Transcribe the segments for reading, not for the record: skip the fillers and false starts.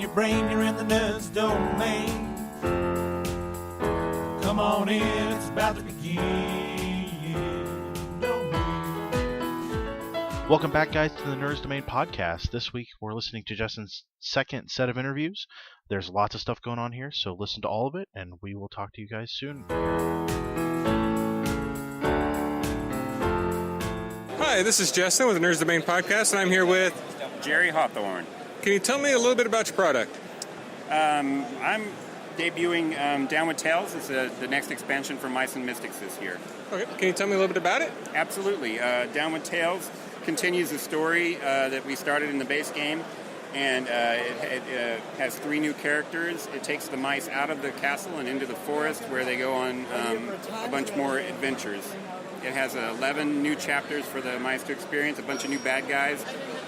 your brain, you're in the nerds domain. Come on in, it's about to begin. Welcome back, guys, to the Nerds Domain podcast. This week, we're listening to Justin's second set of interviews. There's lots of stuff going on here, so listen to all of it, and we will talk to you guys soon. Hi, this is Jestin with the Nerds Domain podcast, and I'm here with Jerry Hawthorne. Can you tell me a little bit about your product? I'm debuting Down with Tales. It's the next expansion for Mice and Mystics this year. Okay. Can you tell me a little bit about it? Absolutely. Down with Tales continues the story that we started in the base game, and it has 3 new characters. It takes the mice out of the castle and into the forest, where they go on a bunch more adventures. It has 11 new chapters for the mice to experience, a bunch of new bad guys.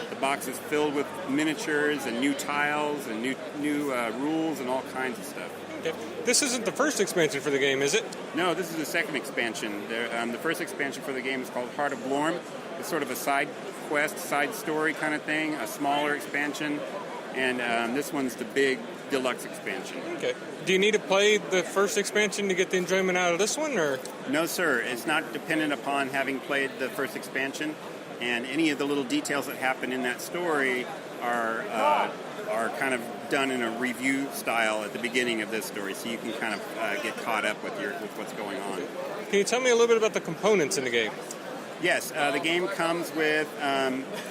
The box is filled with miniatures and new tiles and new rules and all kinds of stuff. Okay. This isn't the first expansion for the game, is it? No, this is the second expansion. The first expansion for the game is called Heart of Blorm. It's sort of a side quest, side story kind of thing, a smaller expansion. And this one's the big deluxe expansion. Okay. Do you need to play the first expansion to get the enjoyment out of this one, or? No, sir. It's not dependent upon having played the first expansion. And any of the little details that happen in that story are kind of done in a review style at the beginning of this story, so you can kind of get caught up with what's going on. Can you tell me a little bit about the components in the game? Yes, the game comes with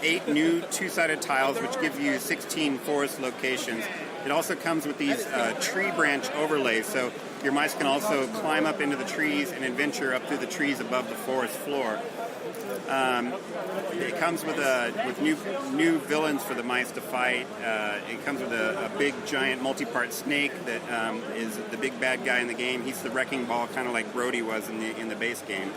8 new 2-sided tiles, which give you 16 forest locations. It also comes with these tree branch overlays, so your mice can also climb up into the trees and adventure up through the trees above the forest floor. It comes with new villains for the mice to fight. It comes with a big, giant, multi-part snake that is the big bad guy in the game. He's the wrecking ball, kind of like Brody was in the base game.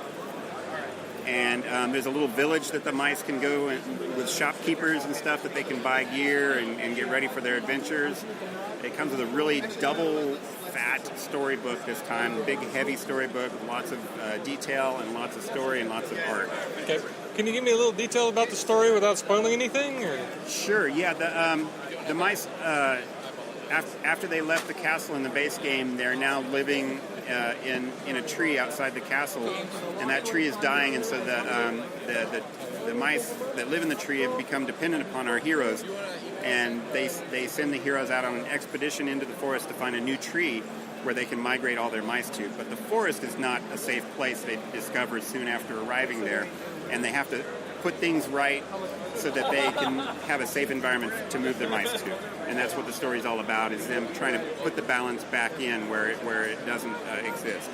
And there's a little village that the mice can go with shopkeepers and stuff that they can buy gear and get ready for their adventures. It comes with a really double fat storybook this time, big heavy storybook with lots of detail and lots of story and lots of art. Okay. Can you give me a little detail about the story without spoiling anything? Or? Sure, yeah. The mice, after they left the castle in the base game, they're now living in a tree outside the castle, and that tree is dying, and so the mice that live in the tree have become dependent upon our heroes, and they send the heroes out on an expedition into the forest to find a new tree where they can migrate all their mice to. But the forest is not a safe place, they discover soon after arriving there, and they have to put things right so that they can have a safe environment to move their mice to. And that's what the story's all about, is them trying to put the balance back in where it doesn't exist.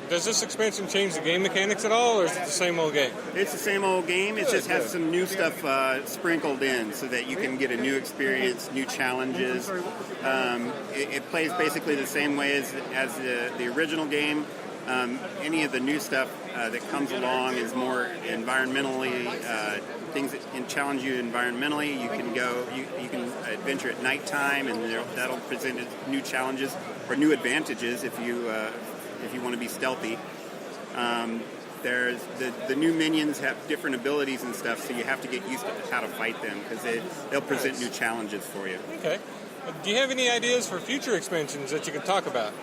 Does this expansion change the game mechanics at all, or is it the same old game? It's the same old game. It just has some new stuff sprinkled in so that you can get a new experience, new challenges. It plays basically the same way as the original game. Any of the new stuff that comes along is more environmentally things that can challenge you environmentally. You can go, you can adventure at nighttime, and that'll present new challenges or new advantages if you want to be stealthy. There's the new minions have different abilities and stuff, so you have to get used to how to fight them because they'll present new challenges for you. Okay. Do you have any ideas for future expansions that you can talk about?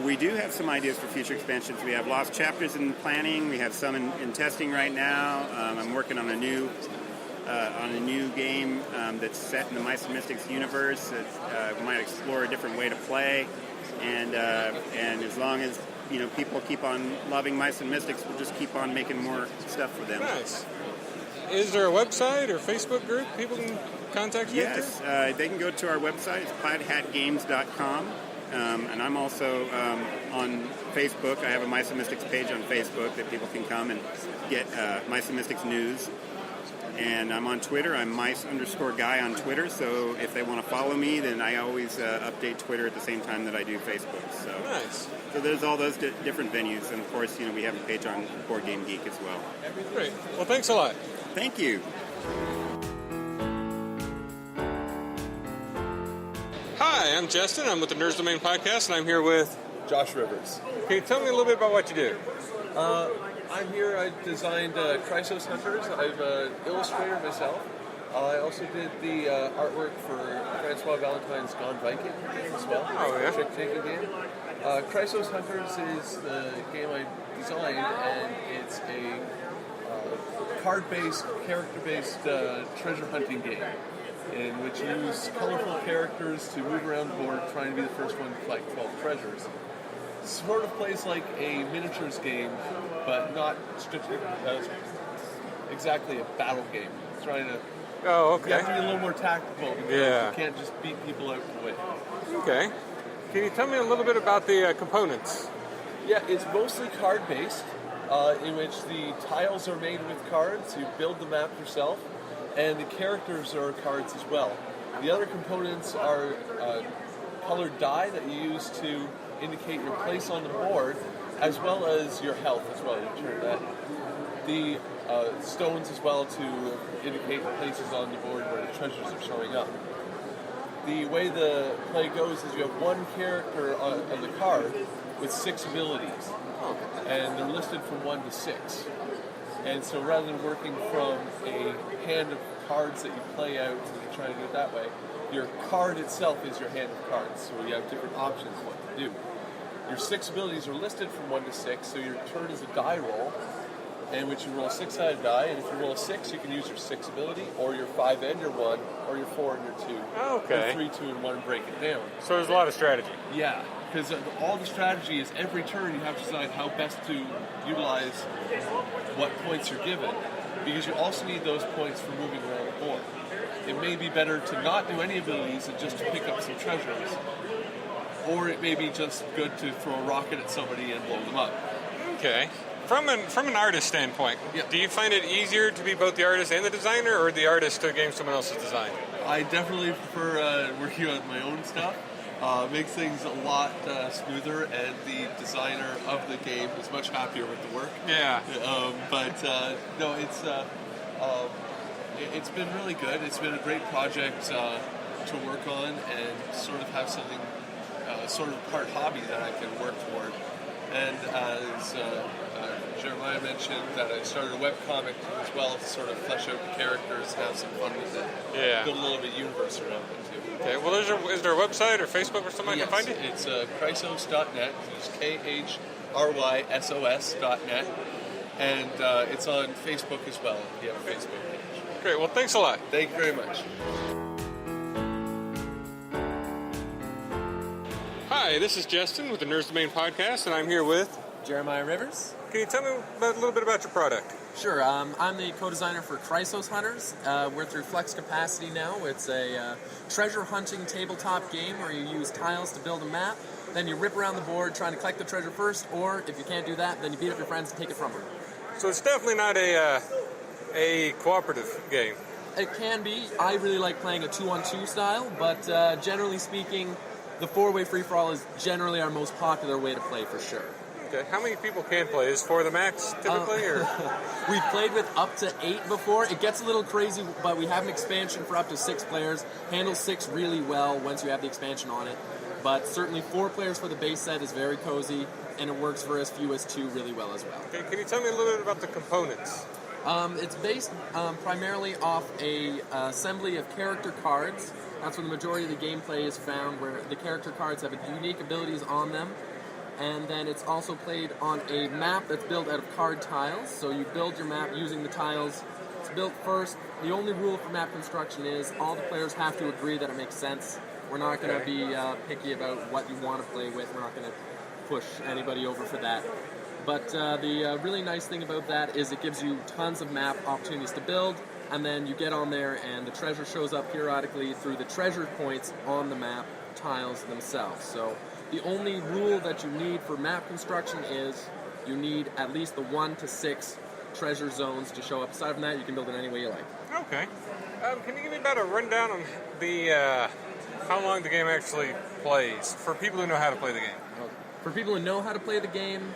We do have some ideas for future expansions. We have lost chapters in planning. We have some in testing right now. I'm working on a new game that's set in the Mice and Mystics universe that might explore a different way to play. And as long as people keep on loving Mice and Mystics, we'll just keep on making more stuff for them. Nice. Is there a website or Facebook group people can contact you? Yes, they can go to our website. It's plaidhatgames.com. And I'm also on Facebook. I have a Mice and Mystics page on Facebook that people can come and get Mice and Mystics news. And I'm on Twitter. I'm mice_guy on Twitter. So if they want to follow me, then I always update Twitter at the same time that I do Facebook. So nice. So there's all those different venues. And of course, we have a page on Board Game Geek as well. Great. Well, thanks a lot. Thank you. Hi, I'm Jestin. I'm with the Nerds Domain podcast, and I'm here with Josh Rivers. Can you tell me a little bit about what you do? I'm here. I designed Chrysos Hunters. I'm an illustrator myself. I also did the artwork for Francois Valentine's Gone Viking game as well. Oh, yeah? Trick-taking game. Chrysos Hunters is the game I designed, and it's a card-based, character-based treasure hunting game in which you use colorful characters to move around the board trying to be the first one to collect 12 treasures. Sort of plays like a miniatures game, but not strictly exactly a battle game. Trying to Oh, okay. you have to be a little more tactical because you can't just beat people out to win. Okay. Can you tell me a little bit about the components? Yeah, it's mostly card-based, in which the tiles are made with cards. You build the map yourself, and the characters are cards as well. The other components are colored die that you use to indicate your place on the board, as well as your health as well. You turn that. The stones as well to indicate places on the board where the treasures are showing up. The way the play goes is you have one character on the card with 6 abilities, and they're listed from 1 to 6. And so rather than working from a hand of cards that you play out and try to do it that way, your card itself is your hand of cards, so you have different options what to do. Your 6 abilities are listed from 1 to 6, so your turn is a die roll, in which you roll a 6-sided die, and if you roll a 6, you can use your 6 ability, or your 5 and your 1, or your 4 and your 2, Okay. or 3, 2, and 1, and break it down. So there's a lot of strategy. Yeah, because all the strategy is every turn you have to decide how best to utilize what points you're given, because you also need those points for moving around the board. It may be better to not do any abilities and just to pick up some treasures, or it may be just good to throw a rocket at somebody and blow them up. Okay. From an artist standpoint, Yeah. do you find it easier to be both the artist and the designer, or the artist to game someone else's design? I definitely prefer working on my own stuff. Makes things a lot smoother, and the designer of the game is much happier with the work. Yeah. No, it's been really good. It's been a great project to work on and sort of have something sort of part hobby that I can work toward. And as Jeremiah mentioned, that I started a webcomic as well to sort of flesh out the characters and have some fun with it. Yeah. Build a little bit of universe around it too. Okay. Well, is there a website or Facebook or something I can find it? It's chrysos.net. It's KHRYSOS.net. And it's on Facebook as well. If you have a Facebook page. Great. Well, thanks a lot. Thank you very much. Hi, this is Jestin with the Nerds Domain Podcast, and I'm here with... Jeremiah Rivers. Can you tell me a little bit about your product? Sure, I'm the co-designer for Chrysos Hunters. We're through Flux Capacity now. It's a treasure hunting tabletop game where you use tiles to build a map. Then you rip around the board trying to collect the treasure first, or if you can't do that, then you beat up your friends and take it from them. So it's definitely not a cooperative game. It can be. I really like playing a 2-on-2 style, but generally speaking, the 4-way free-for-all is generally our most popular way to play for sure. Okay. How many people can play? Is 4 the max typically, or? We've played with up to 8 before. It gets a little crazy, but we have an expansion for up to 6 players. Handles 6 really well once you have the expansion on it. But certainly 4 players for the base set is very cozy, and it works for as few as 2 really well as well. Okay. Can you tell me a little bit about the components? It's based primarily off a assembly of character cards. That's where the majority of the gameplay is found, where the character cards have unique abilities on them. And then it's also played on a map that's built out of card tiles. So you build your map using the tiles. It's built first. The only rule for map construction is all the players have to agree that it makes sense. We're not going to be picky about what you want to play with. We're not going to push anybody over for that. But the really nice thing about that is it gives you tons of map opportunities to build. And then you get on there and the treasure shows up periodically through the treasure points on the map tiles themselves. So the only rule that you need for map construction is you need at least the 1 to 6 treasure zones to show up. Aside from that, you can build it any way you like. Okay. Can you give me about a rundown on the how long the game actually plays for people who know how to play the game? For people who know how to play the game,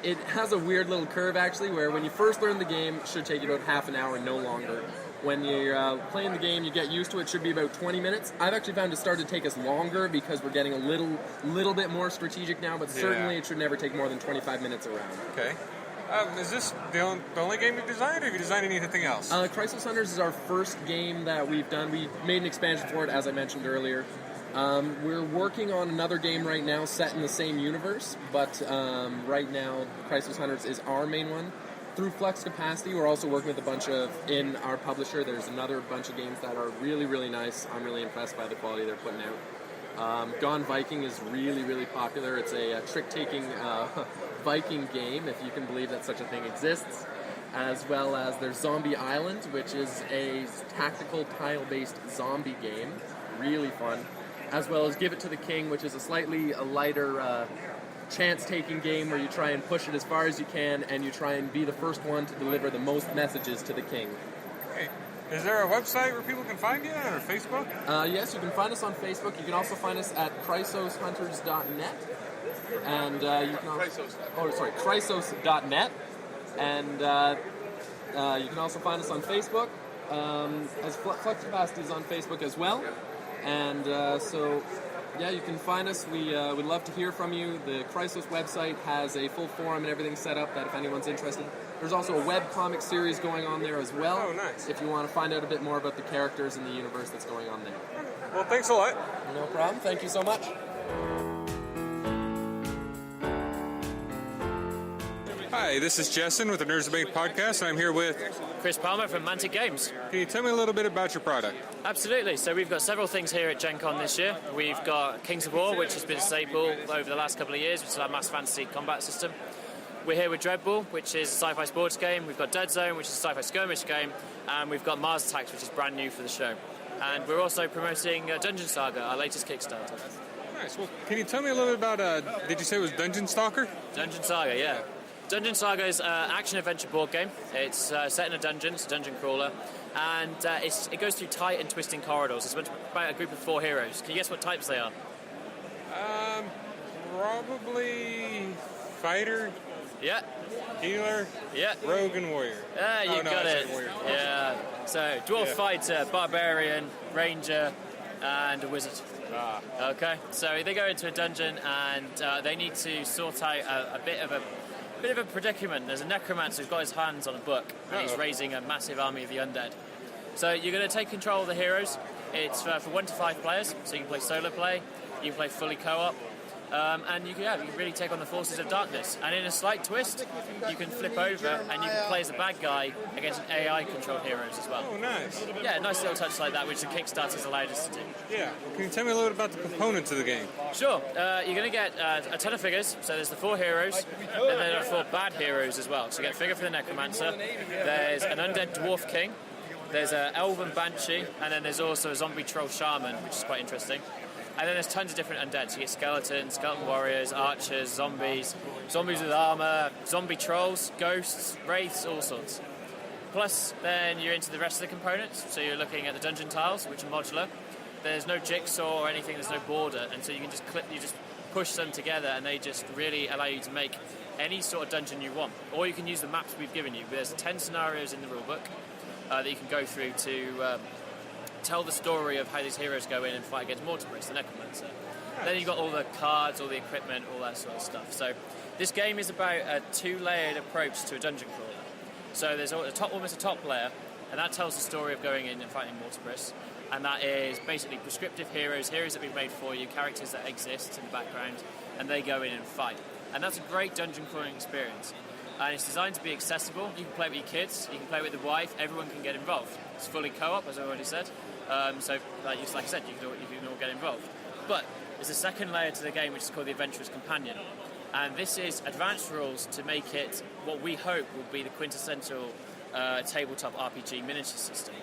it has a weird little curve actually, where when you first learn the game, it should take you about half an hour, no longer. When you're playing the game, you get used to it. It should be about 20 minutes. I've actually found it started to take us longer because we're getting a little bit more strategic now, but certainly it should never take more than 25 minutes around. Okay. Is this the only game you've designed, or have you designed anything else? Crisis Hunters is our first game that we've done. We made an expansion for it, as I mentioned earlier. We're working on another game right now set in the same universe, but right now Crisis Hunters is our main one. Through Flux capacity, we're also working with a bunch of, in our publisher, there's another bunch of games that are really, really nice. I'm really impressed by the quality they're putting out. Gone Viking is really, really popular. It's a trick-taking Viking game, if you can believe that such a thing exists. As well as there's Zombie Island, which is a tactical tile-based zombie game. Really fun. As well as Give It to the King, which is a slightly lighter chance-taking game where you try and push it as far as you can, and you try and be the first one to deliver the most messages to the king. Great. Is there a website where people can find you, or Facebook? Yes, you can find us on Facebook. You can also find us at chrysoshunters.net. And you can also... chrysos.net. And you can also find us on Facebook. As Flux Capacity is on Facebook as well. And so... yeah, you can find us. We would love to hear from you. The Chrysos website has a full forum and everything set up that if anyone's interested. There's also a webcomic series going on there as well. Oh, nice. If you want to find out a bit more about the characters and the universe that's going on there. Well, thanks a lot. No problem. Thank you so much. Hi, this is Jestin with the Nerds Debate Podcast, and I'm here with... Chris Palmer from Mantic Games. Can you tell me a little bit about your product? Absolutely. So we've got several things here at GenCon this year. We've got Kings of War, which has been a staple over the last couple of years, which is our mass fantasy combat system. We're here with Dreadball, which is a sci-fi sports game. We've got Dead Zone, which is a sci-fi skirmish game. And we've got Mars Attacks, which is brand new for the show. And we're also promoting Dungeon Saga, our latest Kickstarter. Nice. Well, can you tell me a little bit about, did you say it was Dungeon Stalker? Dungeon Saga, yeah. Dungeon Saga is an action-adventure board game. It's set in a dungeon, it's a dungeon crawler, and it goes through tight and twisting corridors. It's about a group of 4 heroes. Can you guess what types they are? Probably fighter, Yeah, healer, yeah. rogue, and warrior. You got I it. said warrior. Yeah. So, dwarf Yeah. fighter, barbarian, ranger, and a wizard. Okay. So they go into a dungeon and they need to sort out a bit of a predicament. There's a necromancer who's got his hands on a book and he's raising a massive army of the undead. So you're going to take control of the heroes. It's for 1 to 5 players, so you can play solo play, you can play fully co-op, and you can really take on the forces of darkness. And in a slight twist, you can flip over and you can play as a bad guy against AI-controlled heroes as well. Oh, nice. Yeah, nice little touch like that, which the Kickstarter's allowed us to do. Yeah. Can you tell me a little bit about the components of the game? Sure. You're going to get a ton of figures. So there's the 4 heroes, and then there are 4 bad heroes as well. So you get a figure for the Necromancer. There's an undead dwarf king. There's an elven banshee, and then there's also a zombie troll shaman, which is quite interesting. And then there's tons of different undead. So you get skeletons, skeleton warriors, archers, zombies with armor, zombie trolls, ghosts, wraiths, all sorts. Plus, then you're into the rest of the components. So you're looking at the dungeon tiles, which are modular. There's no jigsaw or anything, there's no border, and so you can just push them together, and they just really allow you to make any sort of dungeon you want. Or you can use the maps we've given you. There's 10 scenarios in the rulebook that you can go through to tell the story of how these heroes go in and fight against Mortimerus, the Necromancer. Then you've got all the cards, all the equipment, all that sort of stuff. So this game is about a 2-layered approach to a dungeon crawler. So there's almost a top layer, and that tells the story of going in and fighting Mortimerus. And that is basically prescriptive heroes that we've made for you, characters that exist in the background, and they go in and fight. And that's a great dungeon crawling experience. And it's designed to be accessible. You can play with your kids, you can play with the wife, everyone can get involved. It's fully co-op, as I already said. So, like I said, you can all get involved. But there's a second layer to the game, which is called the Adventurer's Companion. And this is advanced rules to make it what we hope will be the quintessential tabletop RPG miniature system.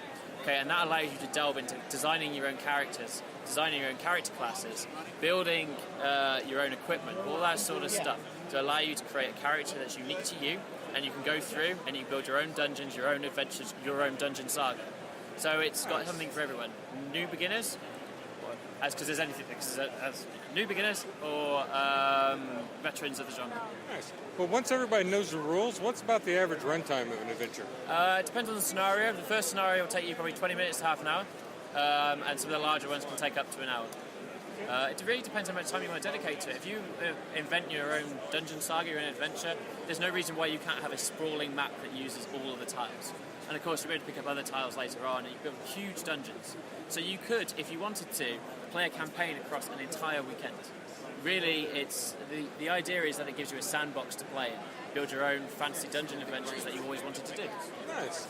Okay, and that allows you to delve into designing your own characters, designing your own character classes, building your own equipment, all that sort of stuff, to allow you to create a character that's unique to you, and you can go through and you can build your own dungeons, your own adventures, your own dungeon saga. So it's got something for everyone. New beginners, as new beginners, or veterans of the genre. Nice. Well, once everybody knows the rules, what's about the average runtime of an adventure? It depends on the scenario. The first scenario will take you probably 20 minutes to half an hour, and some of the larger ones can take up to an hour. It really depends how much time you want to dedicate to it. If you invent your own dungeon saga, your own adventure, there's no reason why you can't have a sprawling map that uses all of the tiles. And of course, you're able to pick up other tiles later on, and you build huge dungeons. So you could, if you wanted to, play a campaign across an entire weekend. Really, it's the idea is that it gives you a sandbox to play in. Build your own fantasy dungeon adventures that you always wanted to do. Nice.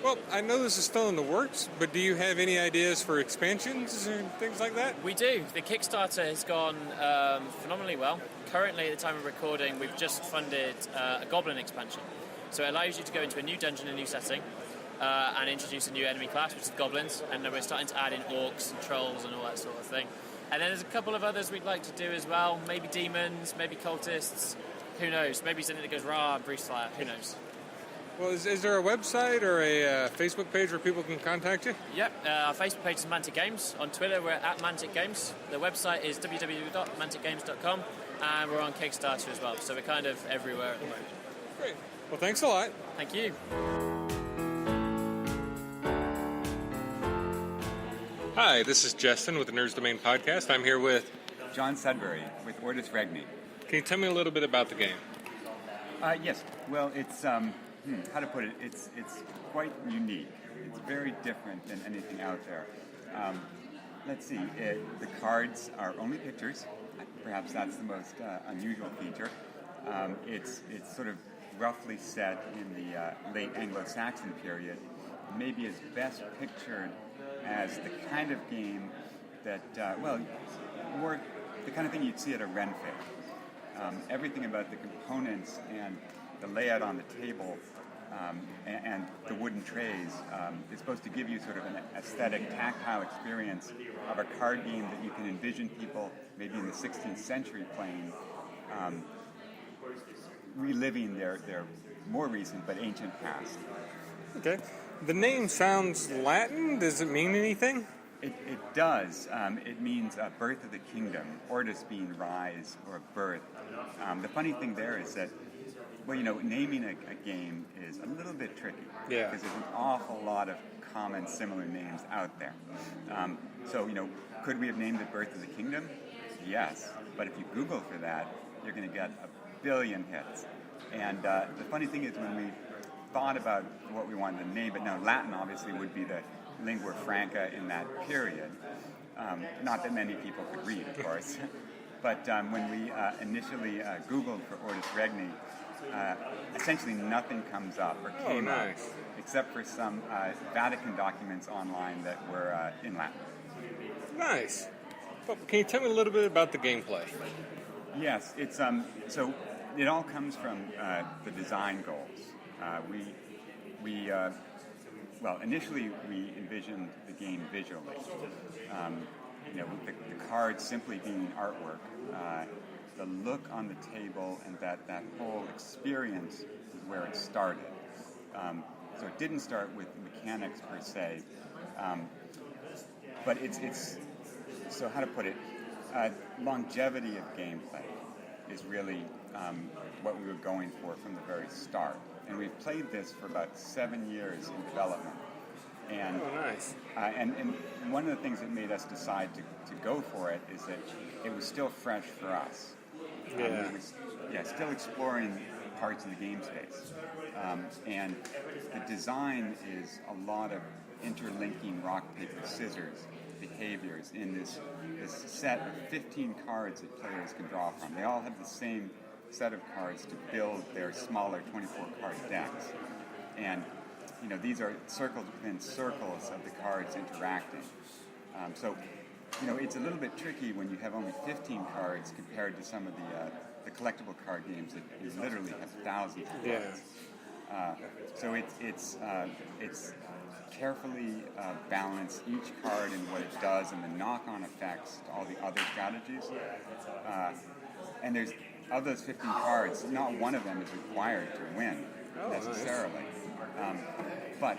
Well, I know this is still in the works, but do you have any ideas for expansions and things like that? We do. The Kickstarter has gone phenomenally well. Currently, at the time of recording, we've just funded a Goblin expansion. So it allows you to go into a new dungeon, a new setting, and introduce a new enemy class, which is goblins. And then we're starting to add in orcs and trolls and all that sort of thing. And then there's a couple of others we'd like to do as well. Maybe demons, maybe cultists. Who knows? Maybe something that goes raw and Bruce Fire. Who knows? Well, is there a website or a Facebook page where people can contact you? Yep. Our Facebook page is Mantic Games. On Twitter, we're at Mantic Games. The website is www.manticgames.com. And we're on Kickstarter as well. So we're kind of everywhere at the moment. Great. Well, thanks a lot. Thank you. Hi, this is Jestin with the Nerds Domain Podcast. I'm here with... John Sudbury with Ortus Regni. Can you tell me a little bit about the game? Yes. Well, it's how to put it. It's quite unique. It's very different than anything out there. Let's see. The cards are only pictures. Perhaps that's the most unusual feature. It's sort of roughly set in the late Anglo-Saxon period. Maybe is best pictured as the kind of game that, more the kind of thing you'd see at a Ren Fair. Everything about the components and the layout on the table and the wooden trays is supposed to give you sort of an aesthetic, tactile experience of a card game that you can envision people maybe in the 16th century playing, reliving their more recent but ancient past. Okay. The name sounds Latin. Does it mean anything? It does. It means birth of the kingdom, ortus being rise or birth. The funny thing there is that, naming a game is a little bit tricky. Yeah. Because there's an awful lot of common, similar names out there. Could we have named it Birth of the Kingdom? Yes. But if you Google for that, you're going to get a billion hits. And the funny thing is when we thought about what we wanted to name it, now Latin obviously would be the lingua franca in that period. Not that many people could read, of course. But when we initially Googled for Ortus Regni, essentially nothing comes up or came up except for some Vatican documents online that were in Latin. Nice. Well, can you tell me a little bit about the gameplay? Yes, it's so it all comes from the design goals. Initially we envisioned the game visually. The cards simply being artwork. The look on the table and that whole experience is where it started. So it didn't start with mechanics per se, but it's so how to put it, longevity of gameplay is really what we were going for from the very start. And we've played this for about 7 years in development. And, nice. And one of the things that made us decide to go for it is that it was still fresh for us. It was still exploring parts of the game space. And the design is a lot of interlinking rock, paper, scissors behaviors in this set of 15 cards that players can draw from. They all have the same set of cards to build their smaller 24-card decks. And these are circles within circles of the cards interacting. It's a little bit tricky when you have only 15 cards compared to some of the collectible card games that you literally have thousands of cards. It's carefully balanced, each card and what it does and the knock-on effects to all the other strategies. And there's, of those 15 cards, not one of them is required to win necessarily. But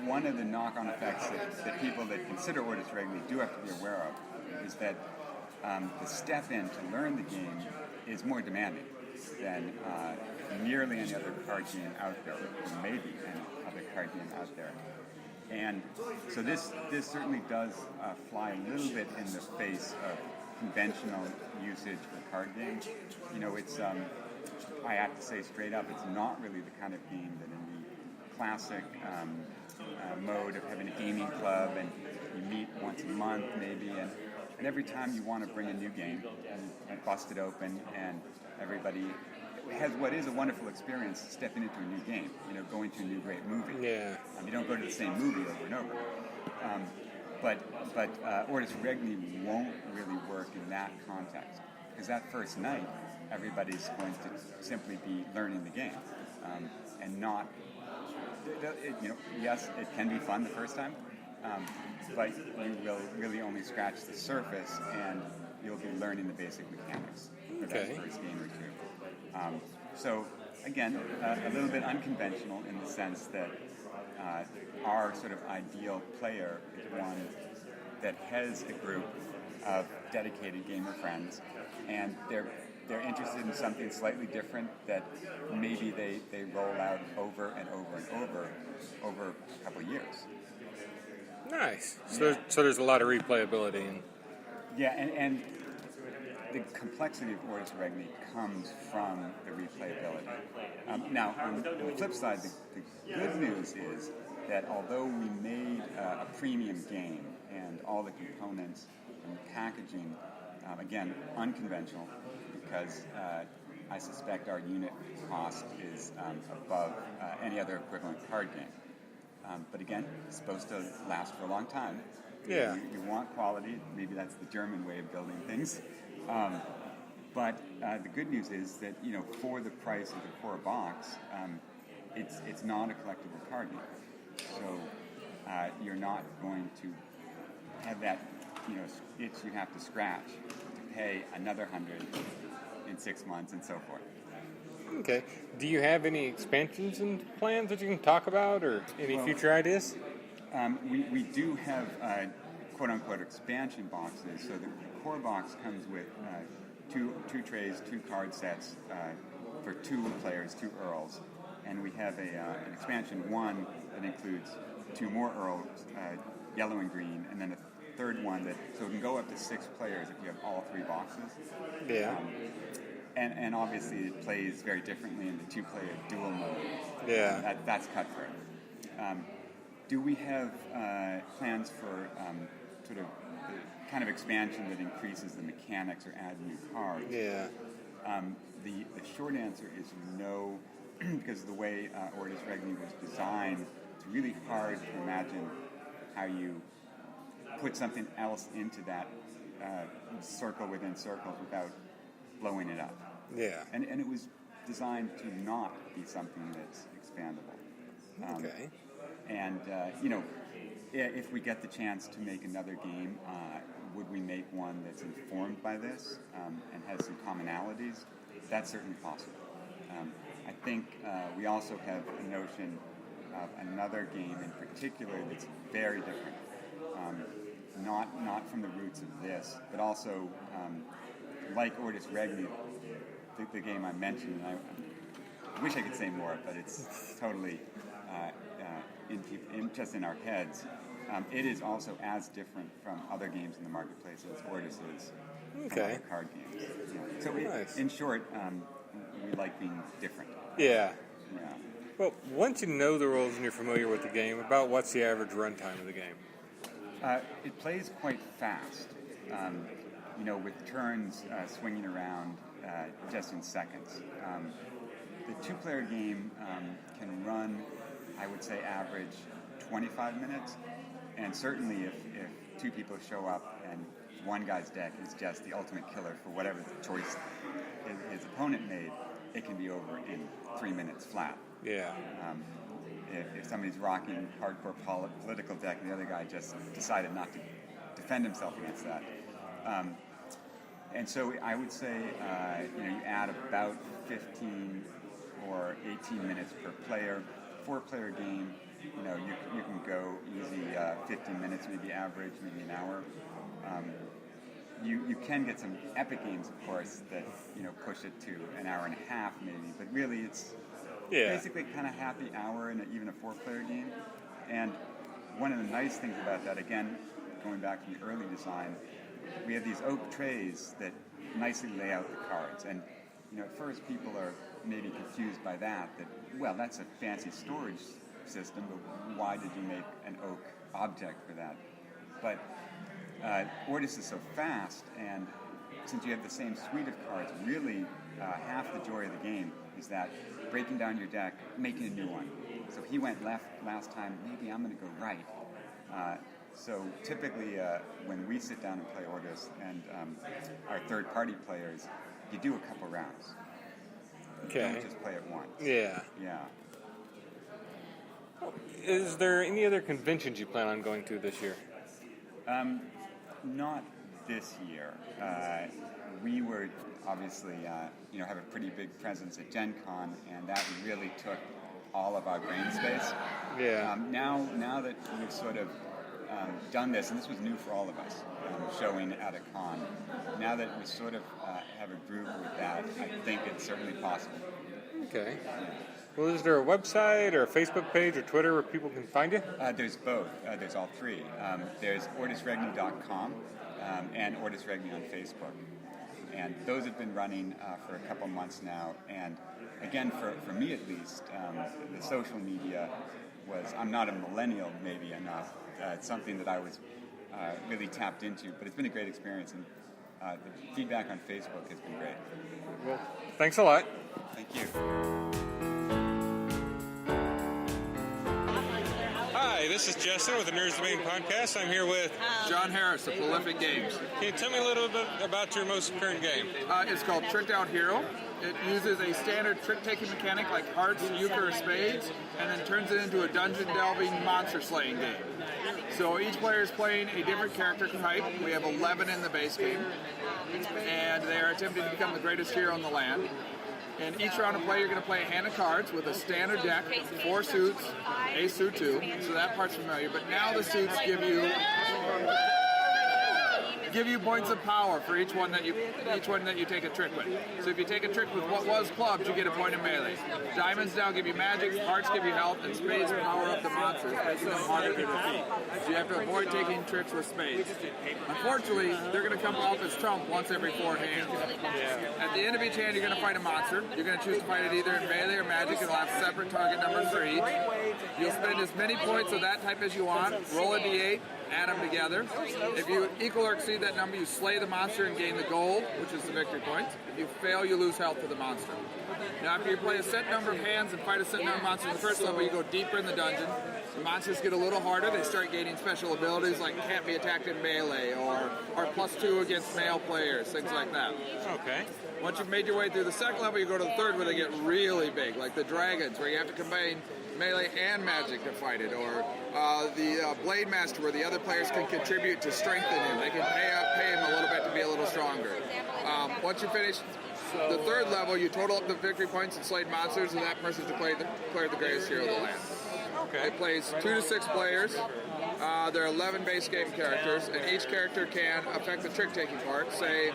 one of the knock-on effects that people that consider Ortus Regni do have to be aware of is that the step in to learn the game is more demanding than nearly any other card game out there, or maybe any other card game out there. And so this certainly does fly a little bit in the face of conventional usage for card games. It's I have to say straight up, it's not really the kind of game that in the classic mode of having a gaming club and you meet once a month maybe, and every time you want to bring a new game and bust it open, and everybody has what is a wonderful experience stepping into a new game, going to a new great movie. Yeah. You don't go to the same movie over and over. But Ortus Regni won't really work in that context, because that first night, everybody's going to simply be learning the game, and not, yes, it can be fun the first time, but you will really only scratch the surface, and you'll be learning the basic mechanics for that first game or two. So, again, a little bit unconventional in the sense that our sort of ideal player is one that has a group of dedicated gamer friends, and they're interested in something slightly different that maybe they roll out over and over and over a couple of years. Nice. So there's a lot of replayability. And the complexity of Ortus Regni comes from the replayability. Now, on the flip side, the good news is that although we made a premium game and all the components and the packaging, again, unconventional, because I suspect our unit cost is above any other equivalent card game. But again, it's supposed to last for a long time. Yeah. You want quality. Maybe that's the German way of building things. But the good news is that, for the price of the core box, it's not a collectible card game. So you're not going to have that, itch you have to scratch to pay another $100 in 6 months and so forth. Okay. Do you have any expansions and plans that you can talk about, or any future ideas? We do have quote-unquote expansion boxes. So the core box comes with two trays, 2 card sets for 2 players, 2 Earls. And we have an expansion 1 that includes 2 more Earls, yellow and green, and then a third one so it can go up to 6 players if you have all 3 boxes. Yeah. And obviously it plays very differently in the 2-player dual mode. Yeah. That's cutthroat. Do we have plans for sort of the kind of expansion that increases the mechanics or add new cards? Yeah. The short answer is no, because of the way Ortus Regni was designed. It's really hard to imagine how you put something else into that circle within circles without blowing it up. Yeah. And it was designed to not be something that's expandable. Okay. And, if we get the chance to make another game, would we make one that's informed by this and has some commonalities? That's certainly possible. I think we also have a notion of another game in particular that's very different. Not from the roots of this, but also like Ortus Regni, the game I mentioned. And I wish I could say more, but it's totally just in our heads. It is also as different from other games in the marketplace as Ortus is from other card games. Yeah. So nice. In short, we like being different. Yeah. Yeah. Well, once you know the rules and you're familiar with the game, about what's the average runtime of the game? It plays quite fast. With turns swinging around just in seconds. The 2-player game can run, I would say, average 25 minutes. And certainly if 2 people show up and one guy's deck is just the ultimate killer for whatever the choice his opponent made, it can be over in 3 minutes flat. Yeah. If somebody's rocking hardcore political deck and the other guy just decided not to defend himself against that. And so I would say, you add about 15 or 18 minutes per player. 4-player game, you can go easy 15 minutes, maybe average, maybe an hour. You can get some epic games, of course, that push it to an hour and a half, maybe. But really, it's basically kind of happy hour in even a 4-player game. And one of the nice things about that, again, going back to the early design, we have these oak trays that nicely lay out the cards. And at first people are maybe confused by that, well, that's a fancy storage system, but why did you make an oak object for that? But Ortus is so fast, and since you have the same suite of cards, really half the joy of the game is that breaking down your deck, making a new one. So he went left last time, maybe I'm going to go right. So typically when we sit down and play Ortus and our third-party players, you do a couple rounds. Okay. You don't just play it once. Yeah. Yeah. Is there any other conventions you plan on going to this year? Not this year. We were obviously, have a pretty big presence at GenCon, and that really took all of our brain space. Yeah. Now that we've sort of done this, and this was new for all of us, showing at a con. Now that we sort of have a groove with that, I think it's certainly possible. Okay. Well, is there a website or a Facebook page or Twitter where people can find you? There's both. There's all three. There's ortusregni.com and Ortus Regni on Facebook. And those have been running for a couple months now. And again, for me at least, the social media I'm not a millennial maybe enough. It's something that I was really tapped into, but it's been a great experience. And the feedback on Facebook has been great. Well, thanks a lot. Thank you. Hi, this is Jestin with the Nerds Domain Podcast. I'm here with John Harris of Prolific Games. Can you tell me a little bit about your most current game? It's called Tricked Out Hero. It uses a standard trick-taking mechanic like hearts, euchre, or spades, and then turns it into a dungeon-delving, monster-slaying game. So each player is playing a different character type. We have 11 in the base game, and they are attempting to become the greatest hero in the land. And each round of play, you're going to play a hand of cards with a standard deck, 4 suits, a suit 2, so that part's familiar. But now the suits give you points of power for each one that you take a trick with. So if you take a trick with what was clubs, you get a point of melee. Diamonds now give you magic, hearts give you health, and spades power up the monsters, making them harder to defeat. So you have to avoid taking tricks with spades. Unfortunately, they're going to come off as trump once every 4 hands. At the end of each hand, you're going to fight a monster. You're going to choose to fight it either in melee or magic. It'll have separate target numbers for each. You'll spend as many points of that type as you want. Roll a d8. Add them together. If you equal or exceed that number, you slay the monster and gain the gold, which is the victory points. If you fail, you lose health to the monster. Now, after you play a set number of hands and fight a set number of monsters in the first level, you go deeper in the dungeon. The monsters get a little harder. They start gaining special abilities like can't be attacked in melee or +2 against male players, things like that. Okay. Once you've made your way through the second level, you go to the third where they get really big, like the dragons, where you have to combine melee and magic to fight it, or the Blade Master, where the other players can contribute to strengthen him. They can pay him a little bit to be a little stronger. Once you finish the third level, you total up the victory points and slayed monsters, and that person's declared the greatest hero of the land. Okay. It plays 2 to 6 players. There are 11 base game characters, and each character can affect the trick-taking part. Say,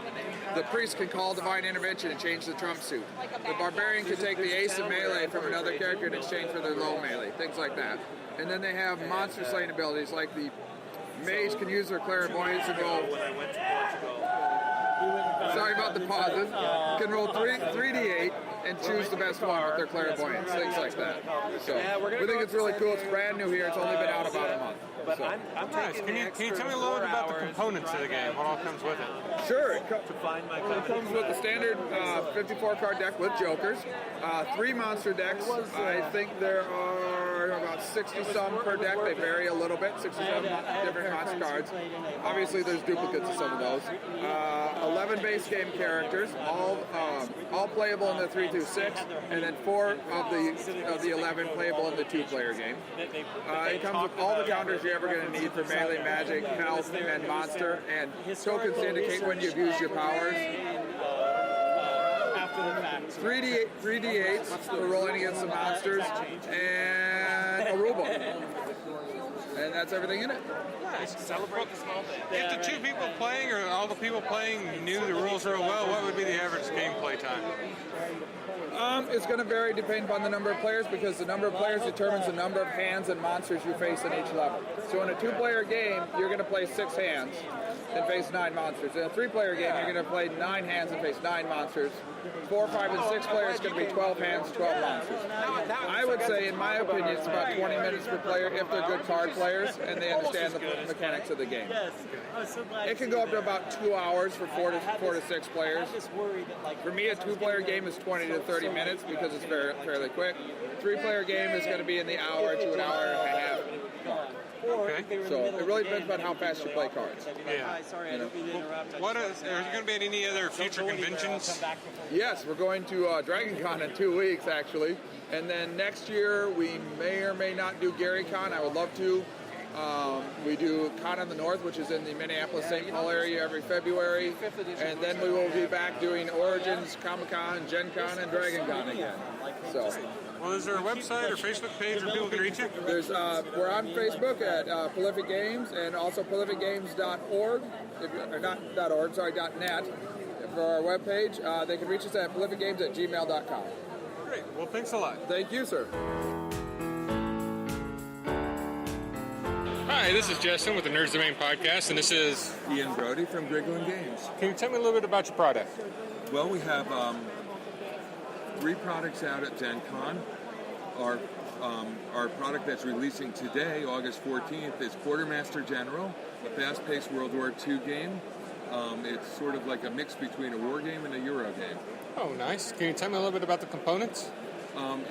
the priest can call divine intervention and change the trump suit. The barbarian can take the ace of melee from another character in exchange for their low melee, things like that. And then they have monster slaying abilities, like the mage can use their clairvoyance and go... Sorry about the pauses. Can roll 3d8 and choose the best one with their clairvoyance, things like that. So we think it's really cool. It's brand new here. It's only been out about a month. But I'm nice. Can you tell me a little bit about the components of the game? What all comes with it? Sure. It comes with the standard 54-card deck with jokers, 3 monster decks. I think there are about 60-some per deck. They vary a little bit, 60-some different monster cards. Obviously, there's duplicates of some of those. 11 base game characters, all playable in the 3-2-6, and then 4 of the 11 playable in the 2-player game. It comes with all the counters you're ever going to need for melee, magic, health, and monster, and tokens to indicate when you've used your powers. 3d8s for rolling against the monsters, and a rulebook. And that's everything in it. Nice. Celebrate the small things. If the 2 people playing or all the people playing knew the rules real well, what would be the average gameplay time? it's going to vary depending upon the number of players, because the number of players determines the number of hands and monsters you face in each level. So in a 2-player game, you're going to play 6 hands and face 9 monsters. In a 3-player game, you're going to play 9 hands and face 9 monsters. 4, 5, and 6 players, it's going to be 12 hands, 12 monsters. I would say, in my opinion, it's about 20 minutes per player if they're good card players and they understand the mechanics of the game. It can go up to about 2 hours for 4 to 6 players. For me, a 2-player game is 20 to 30 minutes because it's fairly quick. 3-player game is going to be in the hour to an hour and a half. Okay. So it really depends on how fast you play cards. Yeah. You know? Are there going to be any other future conventions? Yes, we're going to DragonCon in 2 weeks, actually. And then next year, we may or may not do GaryCon. I would love to. We do Con in the North, which is in the Minneapolis-St. Paul area every February. And then we will be back doing Origins, Comic-Con, GenCon, and DragonCon again. So. Well, is there a website or Facebook page where people can reach you? We're on Facebook at Prolific Games, and also prolificgames.org, or not .org, sorry, .net for our webpage. They can reach us at prolificgames@gmail.com. Great. Well, thanks a lot. Thank you, sir. Hi, this is Jestin with the Nerds Domain podcast, and this is Ian Brody from Griggling Games. Can you tell me a little bit about your product? Well, we have 3 products out at GenCon. Our product that's releasing today, August 14th, is Quartermaster General, a fast-paced World War II game. It's sort of like a mix between a war game and a Euro game. Oh, nice. Can you tell me a little bit about the components?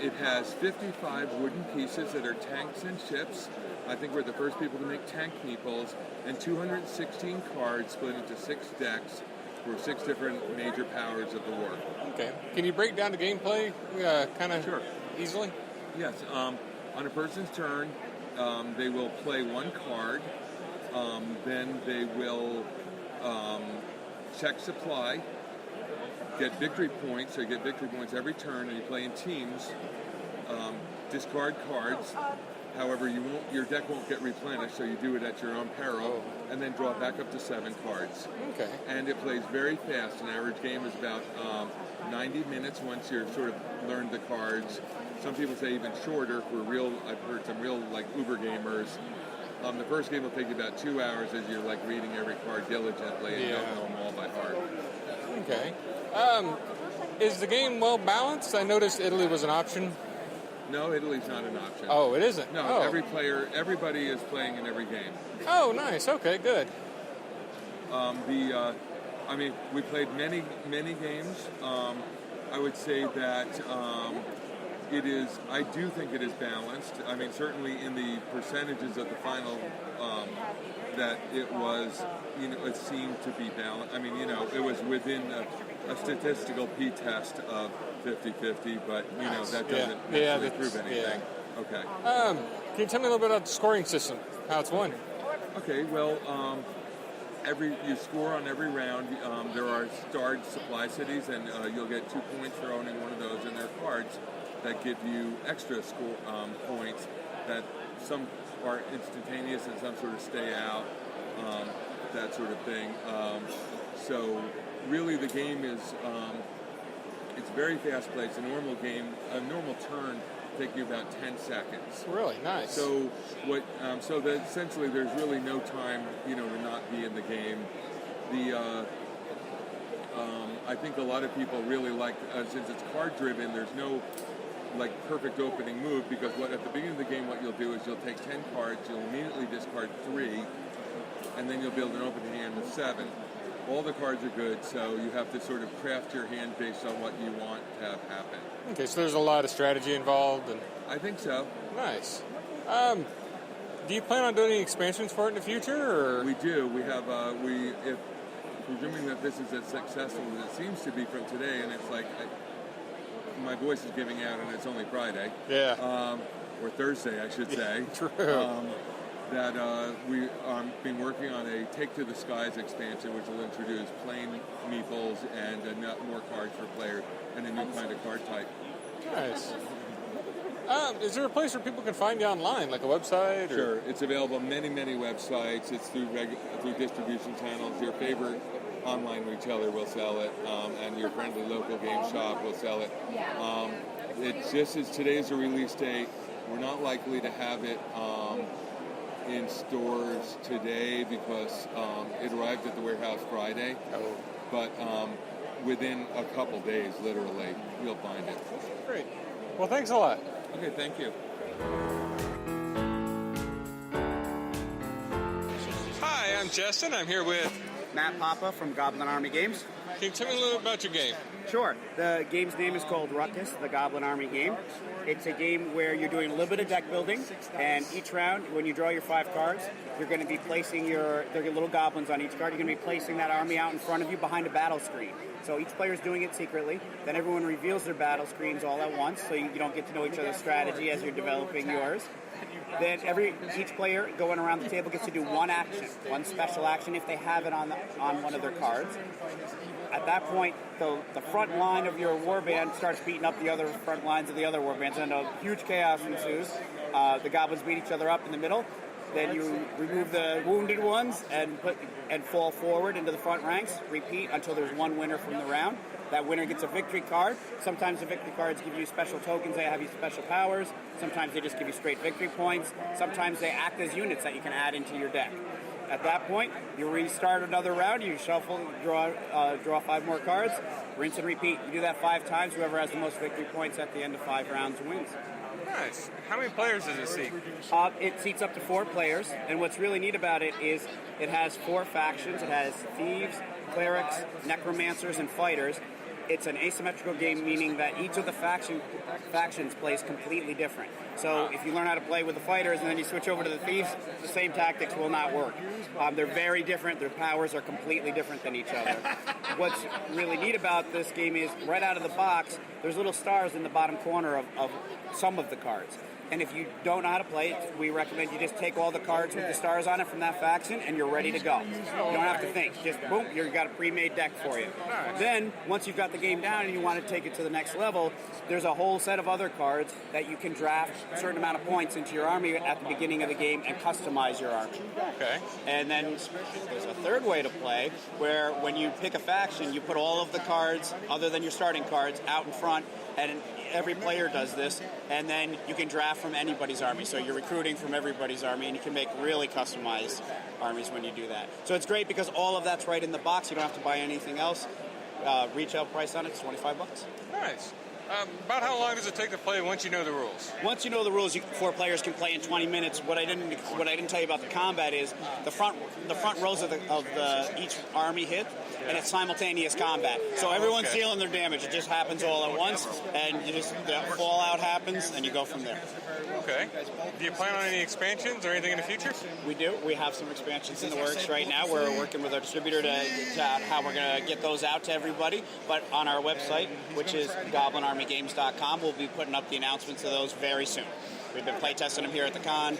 It has 55 wooden pieces that are tanks and ships. I think we're the first people to make tank meeples, and 216 cards split into 6 decks for 6 different major powers of the war. Okay. Can you break down the gameplay kind of easily? Yes. On a person's turn, they will play 1 card. Then they will check supply, get victory points. So you get victory points every turn, and you play in teams. Discard cards. However, your deck won't get replenished, so you do it at your own peril, and then draw back up to 7 cards. Okay. And it plays very fast. An average game is about 90 minutes once you've sort of learned the cards. Some people say even shorter for I've heard some real like Uber gamers. The first game will take you about 2 hours as you're like reading every card diligently and don't know them all by heart. Okay. Is the game well balanced? I noticed Italy was an option. No, Italy's not an option. Oh, it isn't? No, everybody is playing in every game. Oh, nice. Okay, good. We played many games. I would say that I do think it is balanced. I mean, certainly in the percentages of the final, that it was, it seemed to be balanced. I mean, it was within a statistical p-test of 50-50, but, that doesn't necessarily prove anything. Yeah. Okay. Can you tell me a little bit about the scoring system, how it's won? Okay, well, you score on every round. There are starred supply cities, and you'll get 2 points for owning one of those, and there are cards that give you extra score points that some are instantaneous and some sort of stay out, that sort of thing. So really the game is, it's very fast-paced. A normal turn take you about 10 seconds. Really nice. So essentially there's really no time, to not be in the game. I think a lot of people really like, since it's card-driven, there's no perfect opening move, because at the beginning of the game what you'll do is you'll take 10 cards, you'll immediately discard 3, and then you'll build an open hand of 7. All the cards are good, so you have to sort of craft your hand based on what you want to have happen. Okay, so there's a lot of strategy involved. And I think so. Nice. Do you plan on doing any expansions for it in the future? Or? We do. We have, if presuming that this is as successful as it seems to be from today, and it's like, my voice is giving out and it's only Friday. Yeah. Or Thursday, I should say. True. That we been working on a Take to the Skies expansion, which will introduce plain meeples and more cards for players and a new kind of card type. Nice. Is there a place where people can find you online, like a website? Or? Sure. It's available on many websites. It's through distribution channels. Your favorite online retailer will sell it, and your friendly local game shop will sell it. it just is today's the release date. We're not likely to have it in stores today because it arrived at the warehouse Friday. Oh. But within a couple days, literally, you'll find it. Great. Well, thanks a lot. Okay, thank you. Hi, I'm Jestin. I'm here with... Matt Papa from Goblin Army Games. Can you tell me a little about your game? Sure. The game's name is called Ruckus, the Goblin Army game. It's a game where you're doing a little bit of deck building, and each round, when you draw your 5 cards, you're going to be placing there are little goblins on each card. You're going to be placing that army out in front of you behind a battle screen. So each player's doing it secretly. Then everyone reveals their battle screens all at once, so you don't get to know each other's strategy as you're developing yours. Then each player going around the table gets to do one action, one special action if they have it on one of their cards. At that point, the front line of your warband starts beating up the other front lines of the other warbands, and a huge chaos ensues. The goblins beat each other up in the middle. Then you remove the wounded ones and fall forward into the front ranks. Repeat until there's one winner from the round. That winner gets a victory card. Sometimes the victory cards give you special tokens. They have you special powers. Sometimes they just give you straight victory points. Sometimes they act as units that you can add into your deck. At that point, you restart another round. You shuffle, draw 5 more cards, rinse and repeat. You do that 5 times. Whoever has the most victory points at the end of 5 rounds wins. Nice. How many players does it seat? It seats up to 4 players, and what's really neat about it is it has 4 factions. It has thieves, clerics, necromancers, and fighters. It's an asymmetrical game, meaning that each of the factions plays completely different. So if you learn how to play with the fighters and then you switch over to the thieves, the same tactics will not work. They're very different. Their powers are completely different than each other. What's really neat about this game is right out of the box, there's little stars in the bottom corner of some of the cards. And if you don't know how to play it, we recommend you just take all the cards with the stars on it from that faction and you're ready to go. You don't have to think. Just boom, you've got a pre-made deck for you. Then, once you've got the game down and you want to take it to the next level, there's a whole set of other cards that you can draft a certain amount of points into your army at the beginning of the game and customize your army. Okay. And then there's a third way to play where when you pick a faction, you put all of the cards, other than your starting cards, out in front, and every player does this, and then you can draft from anybody's army. So you're recruiting from everybody's army, and you can make really customized armies when you do that. So it's great because all of that's right in the box. You don't have to buy anything else. Retail price on it is $25. Nice. About how long does it take to play once you know the rules? Once you know the rules, 4 players can play in 20 minutes. What I didn't tell you about the combat is the front rows of each army hit, and it's simultaneous combat. So everyone's dealing their damage. It just happens all at once, and the fallout happens, and you go from there. Okay. Do you plan on any expansions or anything in the future? We do. We have some expansions in the works right now. We're working with our distributor to how we're going to get those out to everybody. But on our website, which is goblinarmygames.com, we'll be putting up the announcements of those very soon. We've been playtesting them here at the con.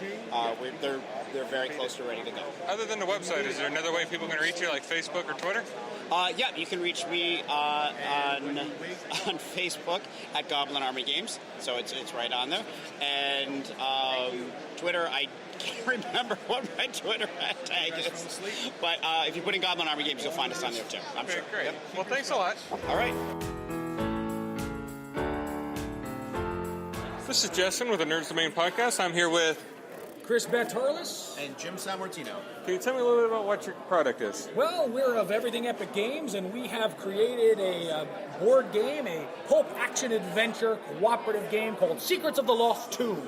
They're very close to ready to go. Other than the website, is there another way people can reach you, like Facebook or Twitter? Yeah, you can reach me on Facebook at Goblin Army Games, so it's right on there. And Twitter, I can't remember what my Twitter tag is. But if you put in Goblin Army Games, you'll find us on there too, I'm sure. Great. Yep. Well, thanks a lot. All right. This is Jestin with the Nerds Domain Podcast. I'm here with Chris Batarlis and Jim Sammartino. Can you tell me a little bit about what your product is? Well, we're of Everything Epic Games, and we have created a board game, a pulp action adventure cooperative game called Secrets of the Lost Tomb.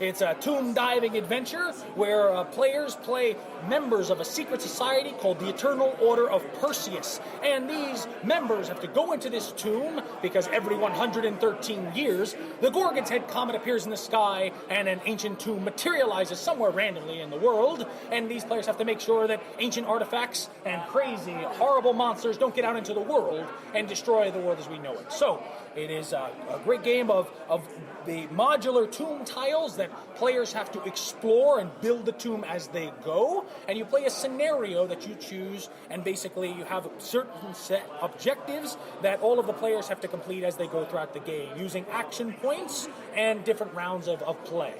It's a tomb diving adventure where players play members of a secret society called the Eternal Order of Perseus. And these members have to go into this tomb because every 113 years, the Gorgon's Head comet appears in the sky and an ancient tomb materializes somewhere randomly in the world. And these players have to make sure that ancient artifacts and crazy, horrible monsters don't get out into the world and destroy the world as we know it. So, it is a great game of the modular tomb tiles that players have to explore and build the tomb as they go, and you play a scenario that you choose, and basically you have certain set objectives that all of the players have to complete as they go throughout the game, using action points and different rounds of play.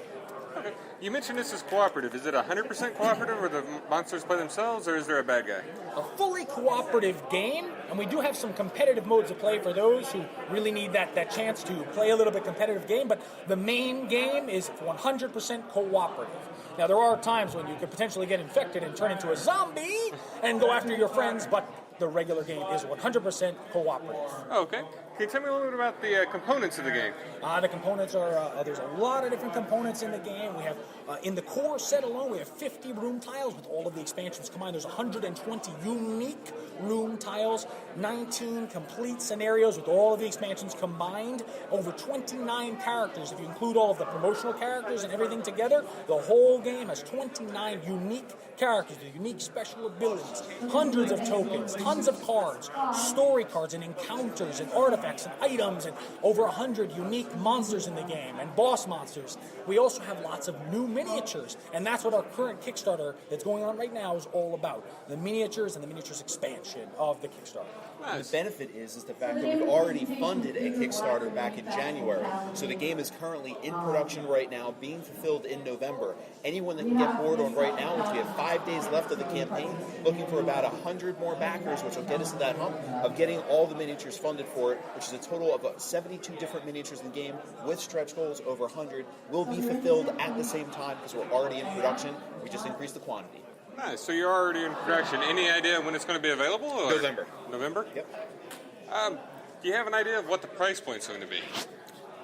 Okay. You mentioned this is cooperative. Is it 100% cooperative, where the monsters play themselves, or is there a bad guy? A fully cooperative game, and we do have some competitive modes of play for those who really need that chance to play a little bit competitive game, but the main game is 100% cooperative. Now, there are times when you could potentially get infected and turn into a zombie and go after your friends, but the regular game is 100% cooperative. Oh, okay. Can you tell me a little bit about the components of the game? The components are, there's a lot of different components in the game. We have, in the core set alone, we have 50 room tiles with all of the expansions combined. There's 120 unique room tiles, 19 complete scenarios with all of the expansions combined, over 29 characters. If you include all of the promotional characters and everything together, the whole game has 29 unique characters with unique special abilities, hundreds of tokens, tons of cards, story cards and encounters and artifacts and items, and over 100 unique monsters in the game and boss monsters. We also have lots of new miniatures, and that's what our current Kickstarter that's going on right now is all about, the miniatures and the miniatures expansion of the Kickstarter. The benefit is the fact that we've already funded a Kickstarter back in January, so the game is currently in production right now, being fulfilled in November. Anyone that can get bored on right now, which we have 5 days left of the campaign, looking for about 100 more backers, which will get us to that hump of getting all the miniatures funded for it, which is a total of 72 different miniatures in the game with stretch goals over 100, will be fulfilled at the same time because we're already in production. We just increased the quantity. Nice. So you're already in production. Any idea when it's going to be available? Or? November. November? Yep. Do you have an idea of what the price point's going to be?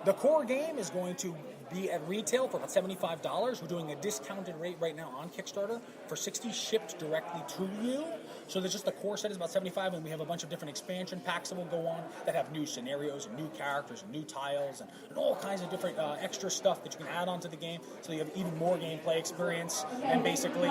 The core game is going to be at retail for about $75. We're doing a discounted rate right now on Kickstarter for 60 shipped directly to you. So there's just the core set is about $75, and we have a bunch of different expansion packs that will go on that have new scenarios and new characters and new tiles and all kinds of different extra stuff that you can add onto the game. So you have even more gameplay experience, and basically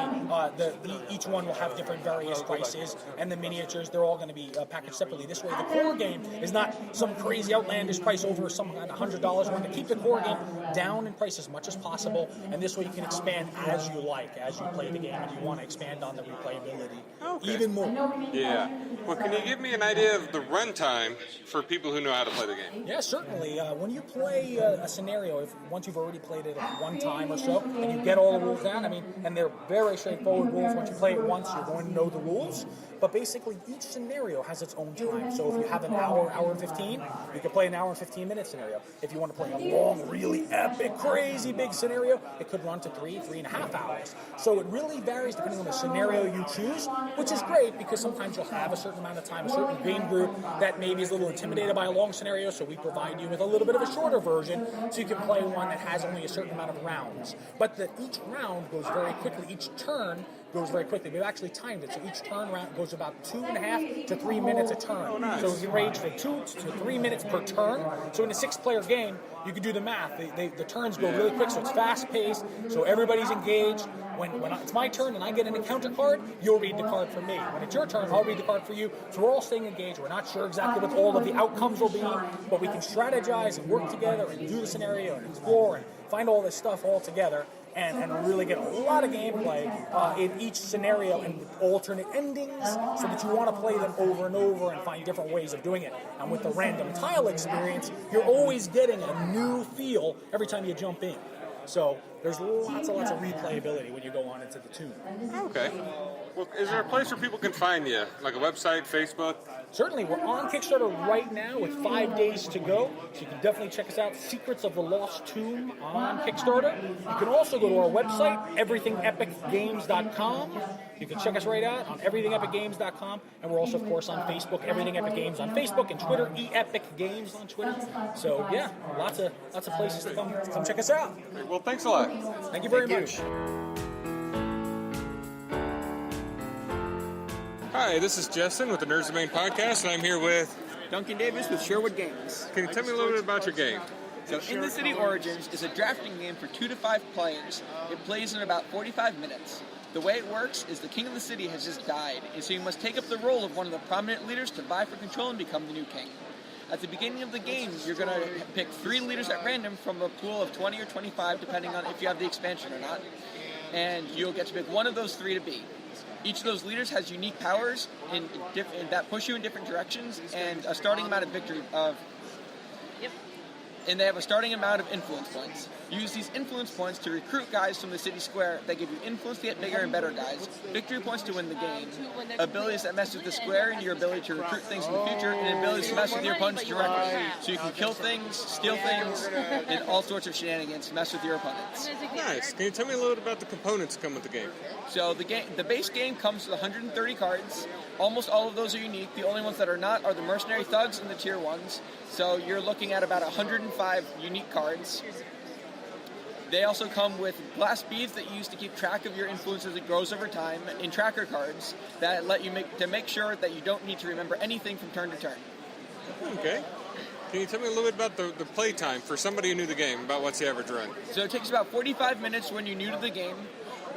each one will have different various prices, and the miniatures, they're all going to be packaged separately. This way the core game is not some crazy outlandish price over some kind of $100. We're going to keep the core game down in price as much as possible, and this way you can expand as you like, as you play the game, and you want to expand on the replayability even more. Yeah. Well, can you give me an idea of the runtime for people who know how to play the game? Yeah, certainly. When you play a scenario, once you've already played it one time or so, and you get all the rules down, and they're very straightforward rules. Once you play it once, you're going to know the rules. But basically, each scenario has its own time. So if you have an hour and 15, you can play an hour and 15-minute scenario. If you want to play a long, really epic, crazy big scenario, it could run to 3.5 hours. So it really varies depending on the scenario you choose, which is great because sometimes you'll have a certain amount of time, a certain game group that maybe is a little intimidated by a long scenario, so we provide you with a little bit of a shorter version so you can play one that has only a certain amount of rounds. But each round goes very quickly. Each turn goes very quickly. We've actually timed it, so each turn round goes about 2.5 to 3 minutes a turn. Oh, nice. So it can range from 2 to 3 minutes per turn. So in a 6-player game, you can do the math. The turns go really quick, so it's fast-paced, so everybody's engaged. When it's my turn and I get an encounter card, you'll read the card for me. When it's your turn, I'll read the card for you. So we're all staying engaged. We're not sure exactly what all of the outcomes will be, but we can strategize and work together and do the scenario and explore and find all this stuff all together. And really get a lot of gameplay in each scenario and with alternate endings so that you want to play them over and over and find different ways of doing it. And with the random tile experience, you're always getting a new feel every time you jump in. So there's lots and lots of replayability when you go on into the tune. Okay. Well, is there a place where people can find you? Like a website, Facebook? Certainly. We're on Kickstarter right now with 5 days to go. So you can definitely check us out, Secrets of the Lost Tomb on Kickstarter. You can also go to our website, everythingepicgames.com. You can check us right out on everythingepicgames.com. And we're also, of course, on Facebook, Everything Epic Games on Facebook, and Twitter, eEpicGames on Twitter. So, yeah, lots of places to come check us out. Well, thanks a lot. Thank you very much. Hi, this is Jestin with the Nerds Domain Podcast, and I'm here with Duncan Davis with Sherwood Games. Can you tell me a little bit about your game? So In the City Origins is a drafting game for 2 to 5 players. It plays in about 45 minutes. The way it works is the king of the city has just died, and so you must take up the role of one of the prominent leaders to vie for control and become the new king. At the beginning of the game, you're going to pick 3 leaders at random from a pool of 20 or 25, depending on if you have the expansion or not. And you'll get to pick one of those 3 to be. Each of those leaders has unique powers that push you in different directions, and a starting amount of victory of... and they have a starting amount of influence points. Use these influence points to recruit guys from the city square that give you influence to get bigger and better guys, victory points to win the game, abilities that mess with the square and your ability to recruit things in the future, and abilities to mess with your opponents directly. So you can kill things, steal things, and all sorts of shenanigans to mess with your opponents. Nice. Can you tell me a little bit about the components that come with the game? So the base game comes with 130 cards. Almost all of those are unique. The only ones that are not are the Mercenary Thugs and the Tier 1s. So you're looking at about 105 unique cards. They also come with glass beads that you use to keep track of your influence as it grows over time, and tracker cards that let you make sure that you don't need to remember anything from turn to turn. Okay. Can you tell me a little bit about the play time for somebody who knew the game, about what's the average run? So it takes about 45 minutes when you're new to the game.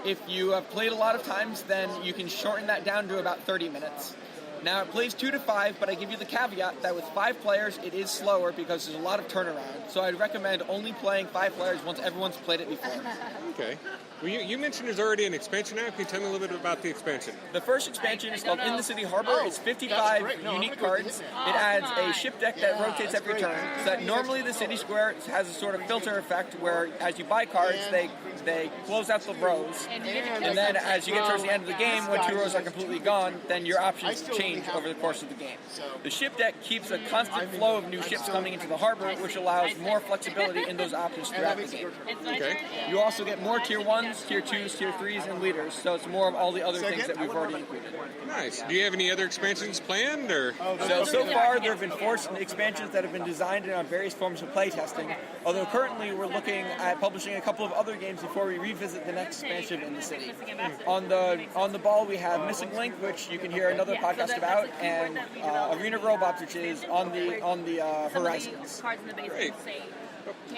If you have played a lot of times, then you can shorten that down to about 30 minutes. Now, it plays 2 to 5, but I give you the caveat that with 5 players, it is slower because there's a lot of turnaround. So I'd recommend only playing 5 players once everyone's played it before. Okay. Well, you mentioned there's already an expansion now. Can you tell me a little bit about the expansion? The first expansion is called In the City Harbor. It's 55 unique cards. It adds a ship deck that rotates every turn. So that normally the city square has a sort of filter effect where as you buy cards, they close out the rows. And then as you get towards the end of the game, when 2 rows are completely gone, then your options change over the course of the game. The ship deck keeps a constant flow of new ships coming into the harbor, which allows more flexibility in those options throughout the game. Okay. You also get more Tier 1s, Tier 2s, Tier 3s, and leaders, so it's more of all the other things that we've already included. Nice. Do you have any other expansions planned, or? So far, there have been 4 expansions that have been designed on various forms of playtesting, although currently we're looking at publishing a couple of other games before we revisit the next expansion in the city. On the ball, we have Missing Link, which you can hear another podcast about, and Arena of Robots, which is on the horizons. Great.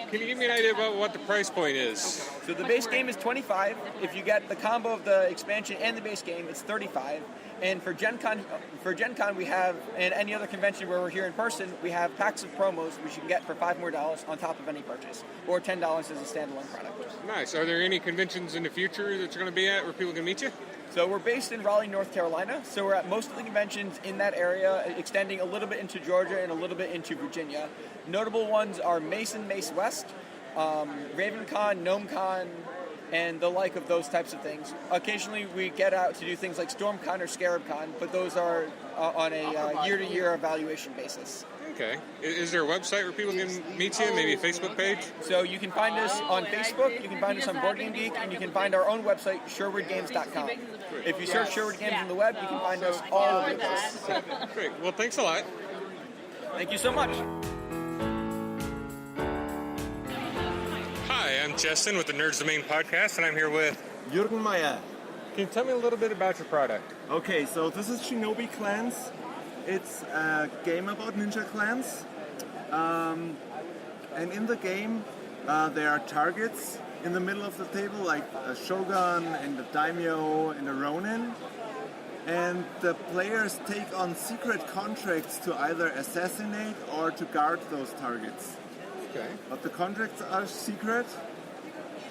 Can you give me an idea about what the price point is? So the base game is $25. If you get the combo of the expansion and the base game, it's $35. And for GenCon we have, and any other convention where we're here in person, we have packs of promos which you can get for $5 more on top of any purchase, or $10 as a standalone product. Nice. Are there any conventions in the future that you're going to be at where people can meet you? So we're based in Raleigh, North Carolina, so we're at most of the conventions in that area, extending a little bit into Georgia and a little bit into Virginia. Notable ones are Mace West, RavenCon, GnomeCon, and the like of those types of things. Occasionally we get out to do things like StormCon or ScarabCon, but those are on a year-to-year evaluation basis. Okay. Is there a website where people can meet you? Maybe a Facebook page? So you can find us on Facebook, you can find us on Board Game Geek, and you can find our own website, sherwoodgames.com. If you search Sherwood Games on the web, you can find us all over the place. Great. Well, thanks a lot. Thank you so much. Hi, I'm Jestin with the Nerds Domain podcast, and I'm here with Jürgen Meyer. Can you tell me a little bit about your product? Okay, so this is Shinobi Clans. It's a game about ninja clans. And in the game, there are targets in the middle of the table, like a shogun and a daimyo and a ronin. And the players take on secret contracts to either assassinate or to guard those targets. Okay. But the contracts are secret.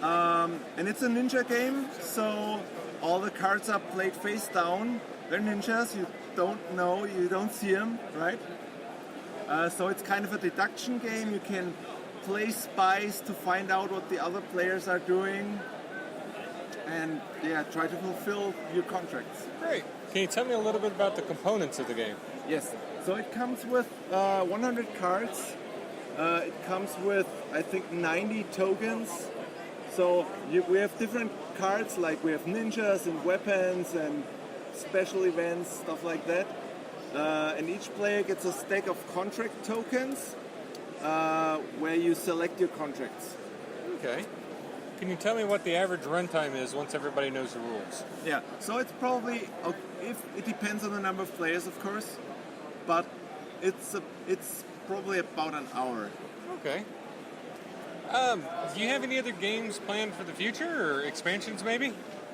And it's a ninja game, so all the cards are played face down. They're ninjas, you don't know, you don't see them, right? So it's kind of a deduction game. You can play spies to find out what the other players are doing and try to fulfill your contracts. Great. Can you tell me a little bit about the components of the game? Yes. So it comes with 100 cards. It comes with, I think, 90 tokens. So we have different cards, like we have ninjas and weapons and special events, stuff like that. And each player gets a stack of contract tokens where you select your contracts. Okay. Can you tell me what the average runtime is once everybody knows the rules? Yeah, so it's probably, it depends on the number of players, of course, but it's probably about an hour. Okay. Do you have any other games planned for the future, or expansions maybe?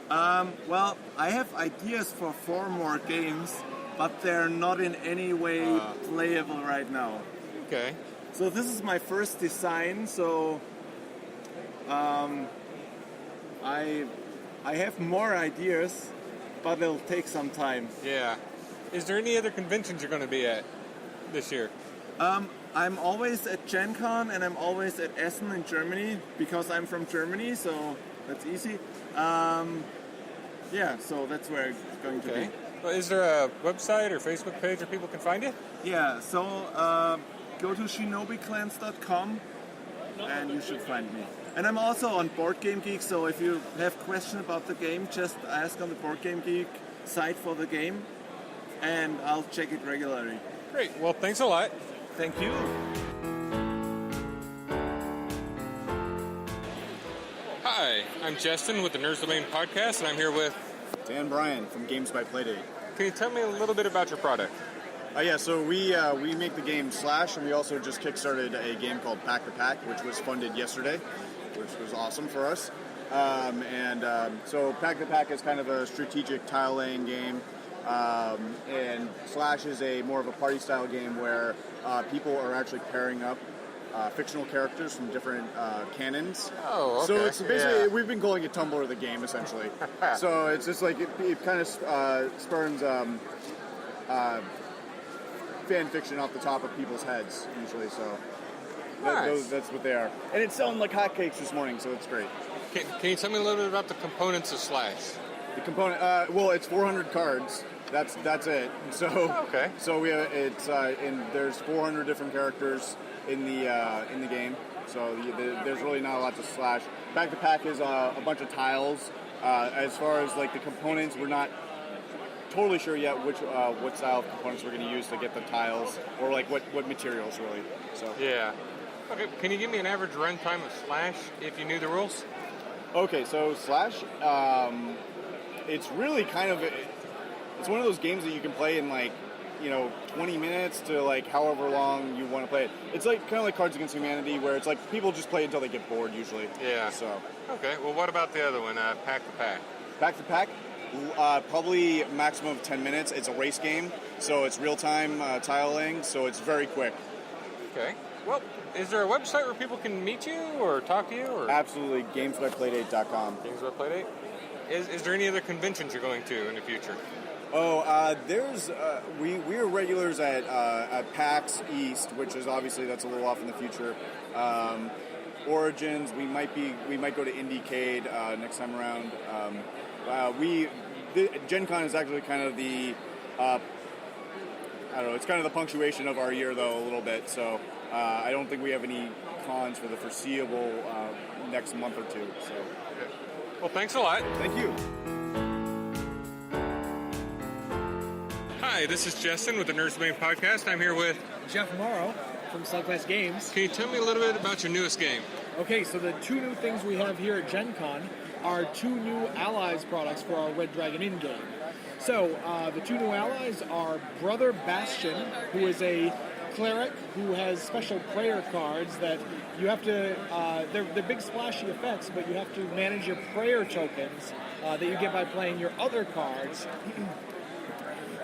Well, I have ideas for 4 more games, but they're not in any way playable right now. Okay. So this is my first design, so I have more ideas, but it'll take some time. Yeah. Is there any other conventions you're going to be at this year? I'm always at GenCon and I'm always at Essen in Germany because I'm from Germany, so that's easy. Yeah, so that's where it's going to be. Well, is there a website or Facebook page where people can find you? Yeah, so go to shinobiclans.com and you should find me. And I'm also on Board Game Geek, so if you have questions about the game, just ask on the Board Game Geek site for the game, and I'll check it regularly. Great. Well, thanks a lot. Thank you. Hi, I'm Jestin with the Nerds Domain podcast, and I'm here with Dan Bryan from Games by Playdate. Can you tell me a little bit about your product? So we make the game Slash, and we also just kickstarted a game called Pack the Pack, which was funded yesterday, which was awesome for us. So Pack the Pack is kind of a strategic tile laying game, and Slash is more of a party style game where people are actually pairing up fictional characters from different canons. Oh, okay. So it's basically, we've been calling it Tumblr the game, essentially. So it's just like, it kind of spurns fan fiction off the top of people's heads, usually, so Nice. that's what they are. And it's selling like hotcakes this morning, so it's great. Can you tell me a little bit about the components of Slash? The component, well, it's 400 cards. That's it. So okay. So we have, there's 400 different characters in the game. So there's really not a lot to Slash. Pack the Pack is a bunch of tiles. As far as like the components, we're not totally sure yet what style of components we're going to use to get the tiles, or like what materials really. So yeah. Okay. Can you give me an average runtime of Slash if you knew the rules? Okay, so Slash, it's really kind of it's one of those games that you can play in 20 minutes to like however long you want to play it. It's like kind of like Cards Against Humanity, where it's like people just play until they get bored usually. Yeah. So okay. Well, what about the other one? Pack the Pack. Pack the Pack. Probably maximum of 10 minutes. It's a race game, so it's real-time tiling, so it's very quick. Okay. Well, is there a website where people can meet you or talk to you? Or? Absolutely, gamesbyplaydate.com. Games by Playdate? Is there any other conventions you're going to in the future? There's we are regulars at PAX East, which is obviously that's a little off in the future. Origins, we might go to Indiecade next time around. GenCon is actually kind of the I don't know, it's kind of the punctuation of our year though a little bit. So I don't think we have any cons for the foreseeable next month or two. So. Okay. Well, thanks a lot. Thank you. Hi, this is Jestin with the Nerds Domain podcast. I'm here with Jeff Morrow from Slugfest Games. Can you tell me a little bit about your newest game? Okay, so the two new things we have here at GenCon are two new Allies products for our Red Dragon Inn game. So the two new allies are Brother Bastion, who is a cleric who has special prayer cards that you have to, they're big splashy effects, but you have to manage your prayer tokens that you get by playing your other cards.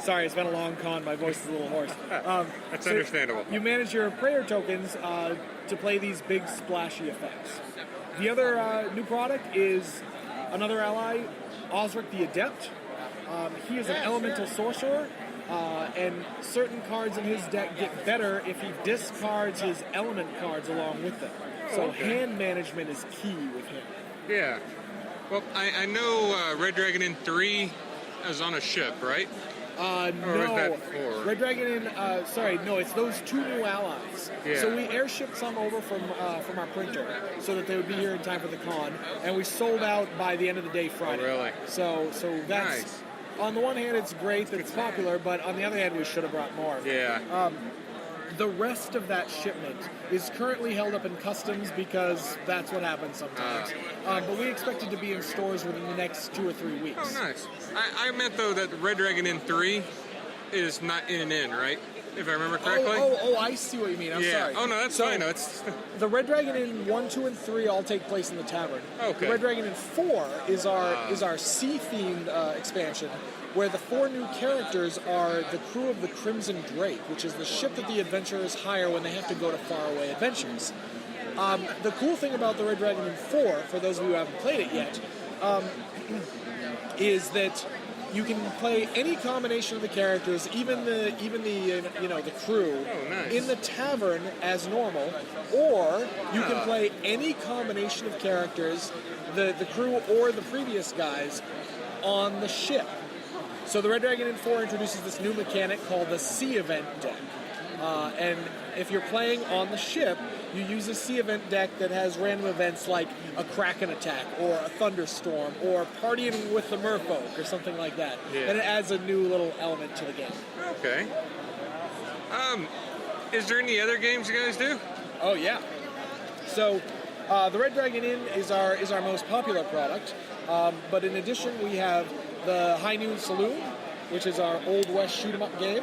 Sorry, it's been a long con, my voice is a little hoarse. That's understandable. You manage your prayer tokens to play these big splashy effects. The other new product is another ally, Osric the Adept. He is an elemental sorcerer, and certain cards in his deck get better if he discards his element cards along with them. So hand management is key with him. Yeah. Well, I know Red Dragon Inn 3 is on a ship, right? Or No. is that 4? Red Dragon Inn, it's those two new allies. Yeah. So we airshipped some over from our printer so that they would be here in time for the con, and we sold out by the end of the day Friday. Oh, really? So that's... Nice. On the one hand, it's great that it's popular, but on the other hand, we should have brought more. Yeah. The rest of that shipment is currently held up in customs because that's what happens sometimes. But we expect it to be in stores within the next 2 or 3 weeks. Oh, nice. I meant, though, that Red Dragon Inn 3 is not in an inn, right? If I remember correctly? Oh, I see what you mean. I'm sorry. Oh, no, that's fine. No, it's... The Red Dragon Inn 1, 2, and 3 all take place in the tavern. Okay. The Red Dragon Inn 4 is our sea-themed expansion, where the 4 new characters are the crew of the Crimson Drake, which is the ship that the adventurers hire when they have to go to faraway adventures. The cool thing about the Red Dragon Inn 4, for those of you who haven't played it yet, is that you can play any combination of the characters, even the crew, in the tavern as normal, or you can play any combination of characters, the crew or the previous guys, on the ship. So the Red Dragon Inn 4 introduces this new mechanic called the Sea Event deck. And if you're playing on the ship, you use a Sea Event deck that has random events like a Kraken attack, or a thunderstorm, or partying with the merfolk, or something like that. Yeah. And it adds a new little element to the game. Okay. Is there any other games you guys do? Oh, yeah. So, the Red Dragon Inn is our most popular product. But in addition, we have the High Noon Saloon, which is our Old West shoot-'em-up game.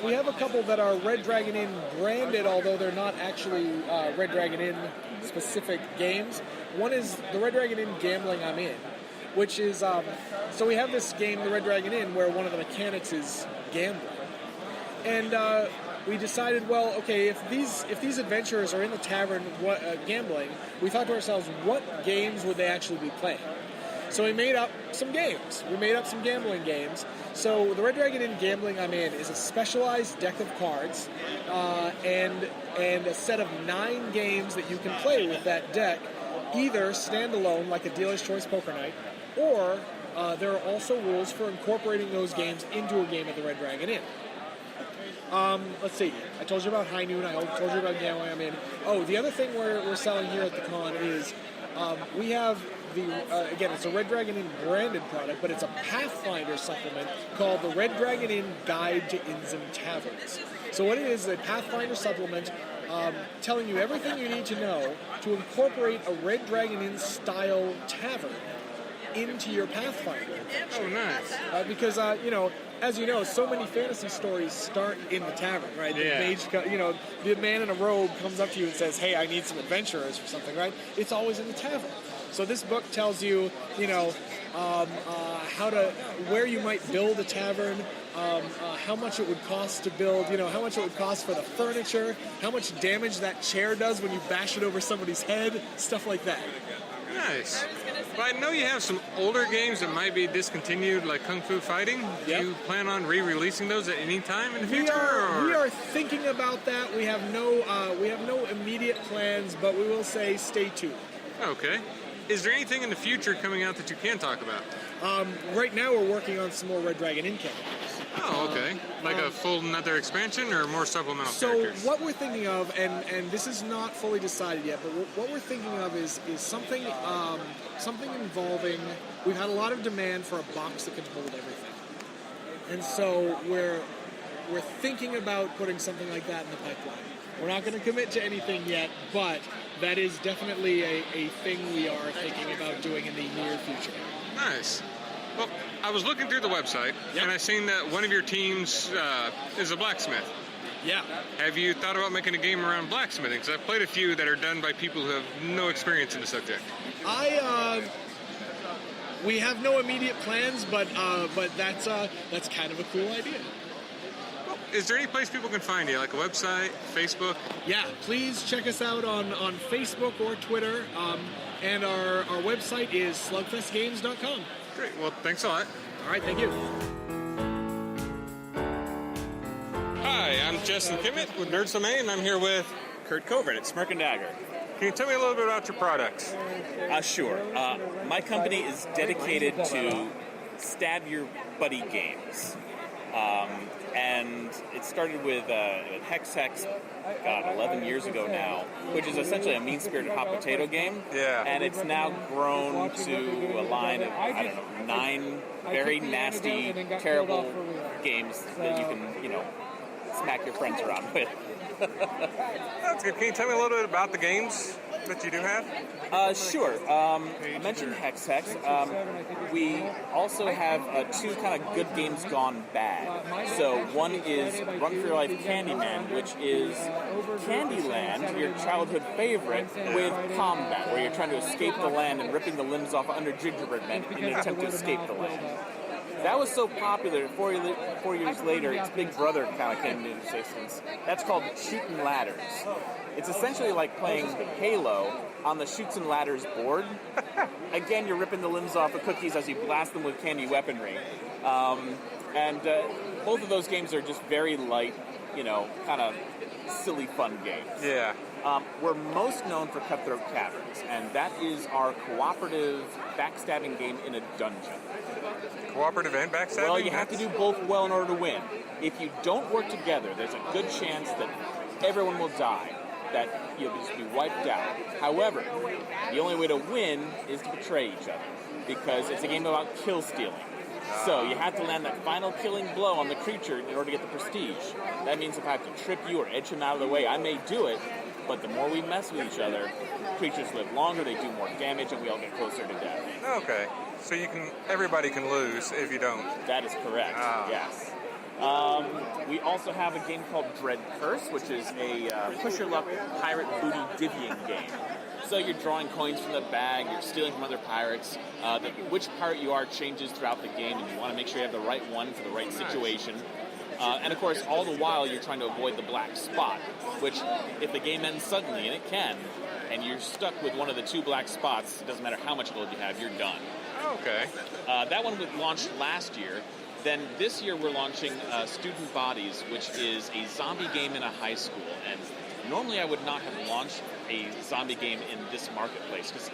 We have a couple that are Red Dragon Inn branded, although they're not actually Red Dragon Inn specific games. One is the Red Dragon Inn Gambling I'm In, which is, so we have this game, the Red Dragon Inn, where one of the mechanics is gambling. And we decided, well, okay, if these adventurers are in the tavern gambling, we thought to ourselves, what games would they actually be playing? So we made up some games. We made up some gambling games. So the Red Dragon Inn Gambling I'm In is a specialized deck of cards and a set of 9 games that you can play with that deck, either standalone like a dealer's choice poker night, or there are also rules for incorporating those games into a game at the Red Dragon Inn. Let's see. I told you about High Noon. I told you about Gambling I'm In. Oh, the other thing we're selling here at the con is we have again, it's a Red Dragon Inn branded product, but it's a Pathfinder supplement called the Red Dragon Inn Guide to Inns and Taverns. So what it is a Pathfinder supplement telling you everything you need to know to incorporate a Red Dragon Inn style tavern into your Pathfinder. Oh, nice. Because, as you know, so many fantasy stories start in the tavern, right? Yeah. The mage, the man in a robe comes up to you and says, hey, I need some adventurers or something, right? It's always in the tavern. So this book tells you, where you might build a tavern, how much it would cost to build, how much it would cost for the furniture, how much damage that chair does when you bash it over somebody's head, stuff like that. Nice. Well, I know you have some older games that might be discontinued, like Kung Fu Fighting. Yep. Do you plan on re-releasing those at any time in the future? We are thinking about that. We have no immediate plans, but we will say stay tuned. Okay. Is there anything in the future coming out that you can talk about? Right now we're working on some more Red Dragon Inn characters. Oh, okay. Like a full another expansion or more supplemental characters? So what we're thinking of, and this is not fully decided yet, but what we're thinking of is something involving, we've had a lot of demand for a box that can hold everything. And so we're thinking about putting something like that in the pipeline. We're not going to commit to anything yet, but that is definitely a thing we are thinking about doing in the near future. Nice. Well, I was looking through the website, and I seen that one of your teams is a blacksmith. Yeah. Have you thought about making a game around blacksmithing? Because I've played a few that are done by people who have no experience in the subject. We have no immediate plans, but that's kind of a cool idea. Is there any place people can find you, like a website, Facebook? Yeah, please check us out on Facebook or Twitter, and our website is slugfestgames.com. Great, well, thanks a lot. All right, thank you. Hi, I'm Jestin with Nerds Domain, and I'm here with Kurt Covert at Smirk and Dagger. Can you tell me a little bit about your products? Sure. My company is dedicated to stab your buddy games. And it started with Hex, 11 years ago now, which is essentially a mean-spirited hot potato game. Yeah. And it's now grown to a line of, 9 very nasty, terrible games that you can, smack your friends around with. That's good. Can you tell me a little bit about the games that you do have? Sure. I mentioned Hex. We also have 2 kind of good games gone bad. So one is Run for Your Life Candyman, which is Candyland, your childhood favorite, with combat, where you're trying to escape the land and ripping the limbs off under gingerbread men in an attempt to escape the land. That was so popular, 4 years later, its big brother kind of came into existence. That's called Shootin' Ladders. It's essentially like playing Halo on the Shoots and Ladders board. Again, you're ripping the limbs off of cookies as you blast them with candy weaponry. And both of those games are just very light, kind of silly fun games. Yeah. We're most known for Cutthroat Caverns, and that is our cooperative backstabbing game in a dungeon. Cooperative and backstabbing? Well, you have to do both well in order to win. If you don't work together, there's a good chance that everyone will die, that you'll just be wiped out. However, the only way to win is to betray each other, because it's a game about kill stealing. So you have to land that final killing blow on the creature in order to get the prestige. That means if I have to trip you or edge him out of the way, I may do it, but the more we mess with each other, creatures live longer, they do more damage, and we all get closer to death. Okay. So everybody can lose if you don't. That is correct, yes. We also have a game called Dread Curse, which is a push-your-luck pirate booty divvying game. So you're drawing coins from the bag, you're stealing from other pirates. Which pirate you are changes throughout the game, and you want to make sure you have the right one for the right situation. And of course, all the while, you're trying to avoid the black spot, which, if the game ends suddenly, and it can, and you're stuck with one of the two black spots, it doesn't matter how much gold you have, you're done. Okay. That one launched last year. Then this year we're launching Student Bodies, which is a zombie game in a high school. And normally I would not have launched a zombie game in this marketplace, because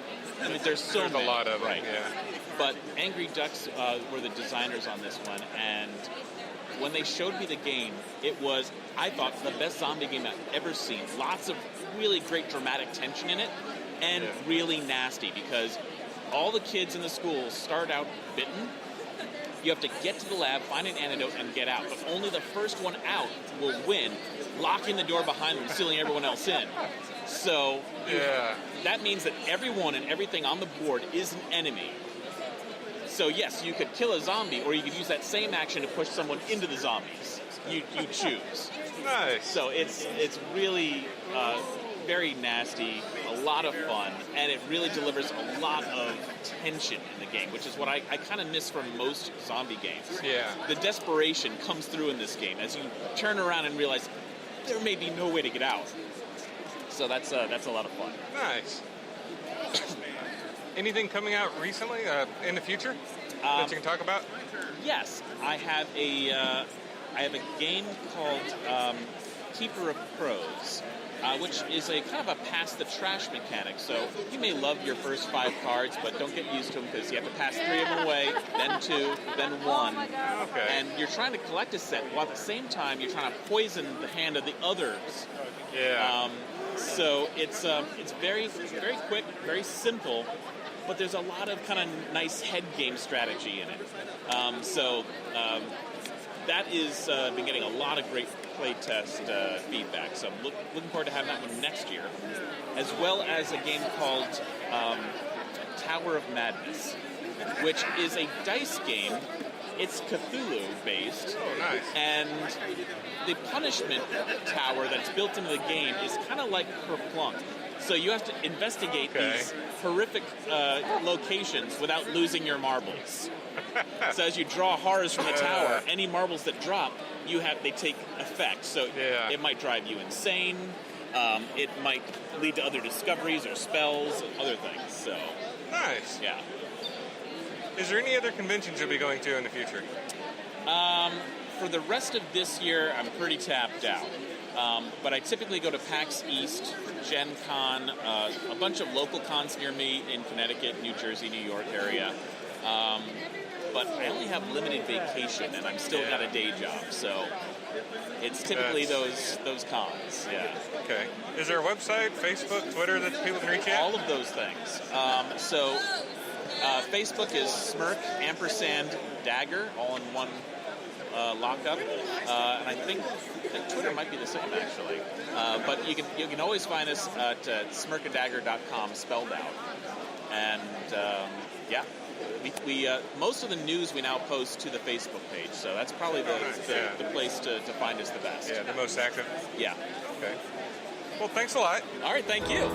there's so many. There's a lot of them, yeah. But Angry Ducks were the designers on this one, and when they showed me the game, it was, I thought, the best zombie game I've ever seen. Lots of really great dramatic tension in it, and really nasty, because all the kids in the school start out bitten. You have to get to the lab, find an antidote, and get out. But only the first one out will win, locking the door behind them, sealing everyone else in. So that means that everyone and everything on the board is an enemy. So yes, you could kill a zombie, or you could use that same action to push someone into the zombies. You choose. Nice. So it's really very nasty, a lot of fun, and it really delivers a lot of tension in the game, which is what I kind of miss from most zombie games. Yeah. The desperation comes through in this game as you turn around and realize there may be no way to get out. So that's a lot of fun. Nice. Anything coming out recently, in the future, that you can talk about? Yes, I have a game called Keeper of Crows, which is a kind of a pass the trash mechanic. So you may love your first 5 cards, but don't get used to them, because you have to pass 3 of them away, then 2, then 1. Okay. And you're trying to collect a set, while at the same time you're trying to poison the hand of the others. Yeah. So it's very, very quick, very simple, but there's a lot of kind of nice head game strategy in it. That is been getting a lot of great playtest feedback. So I'm looking forward to having that one next year, as well as a game called Tower of Madness, which is a dice game. It's Cthulhu based. Oh, nice. And the punishment tower that's built into the game is kind of like Kerplunk. So you have to investigate these horrific locations without losing your marbles. So as you draw horrors from the tower, any marbles that drop, they take effect. So it might drive you insane. It might lead to other discoveries or spells and other things. So nice. Yeah. Is there any other conventions you'll be going to in the future? For the rest of this year, I'm pretty tapped out. But I typically go to PAX East, GenCon, a bunch of local cons near me in Connecticut, New Jersey, New York area. But I only have limited vacation, and I'm still got a day job, so it's typically those cons. Yeah. Okay. Is there a website, Facebook, Twitter that people can reach you at? All of those things. Facebook is Smirk & Dagger, all in one lockup, and I think Twitter might be the same actually. But you can always find us at smirkanddagger.com, spelled out. And we most of the news we now post to the Facebook page, so that's probably the place to find us the best. Yeah, the most active. Yeah. Okay. Well, thanks a lot. All right, thank you.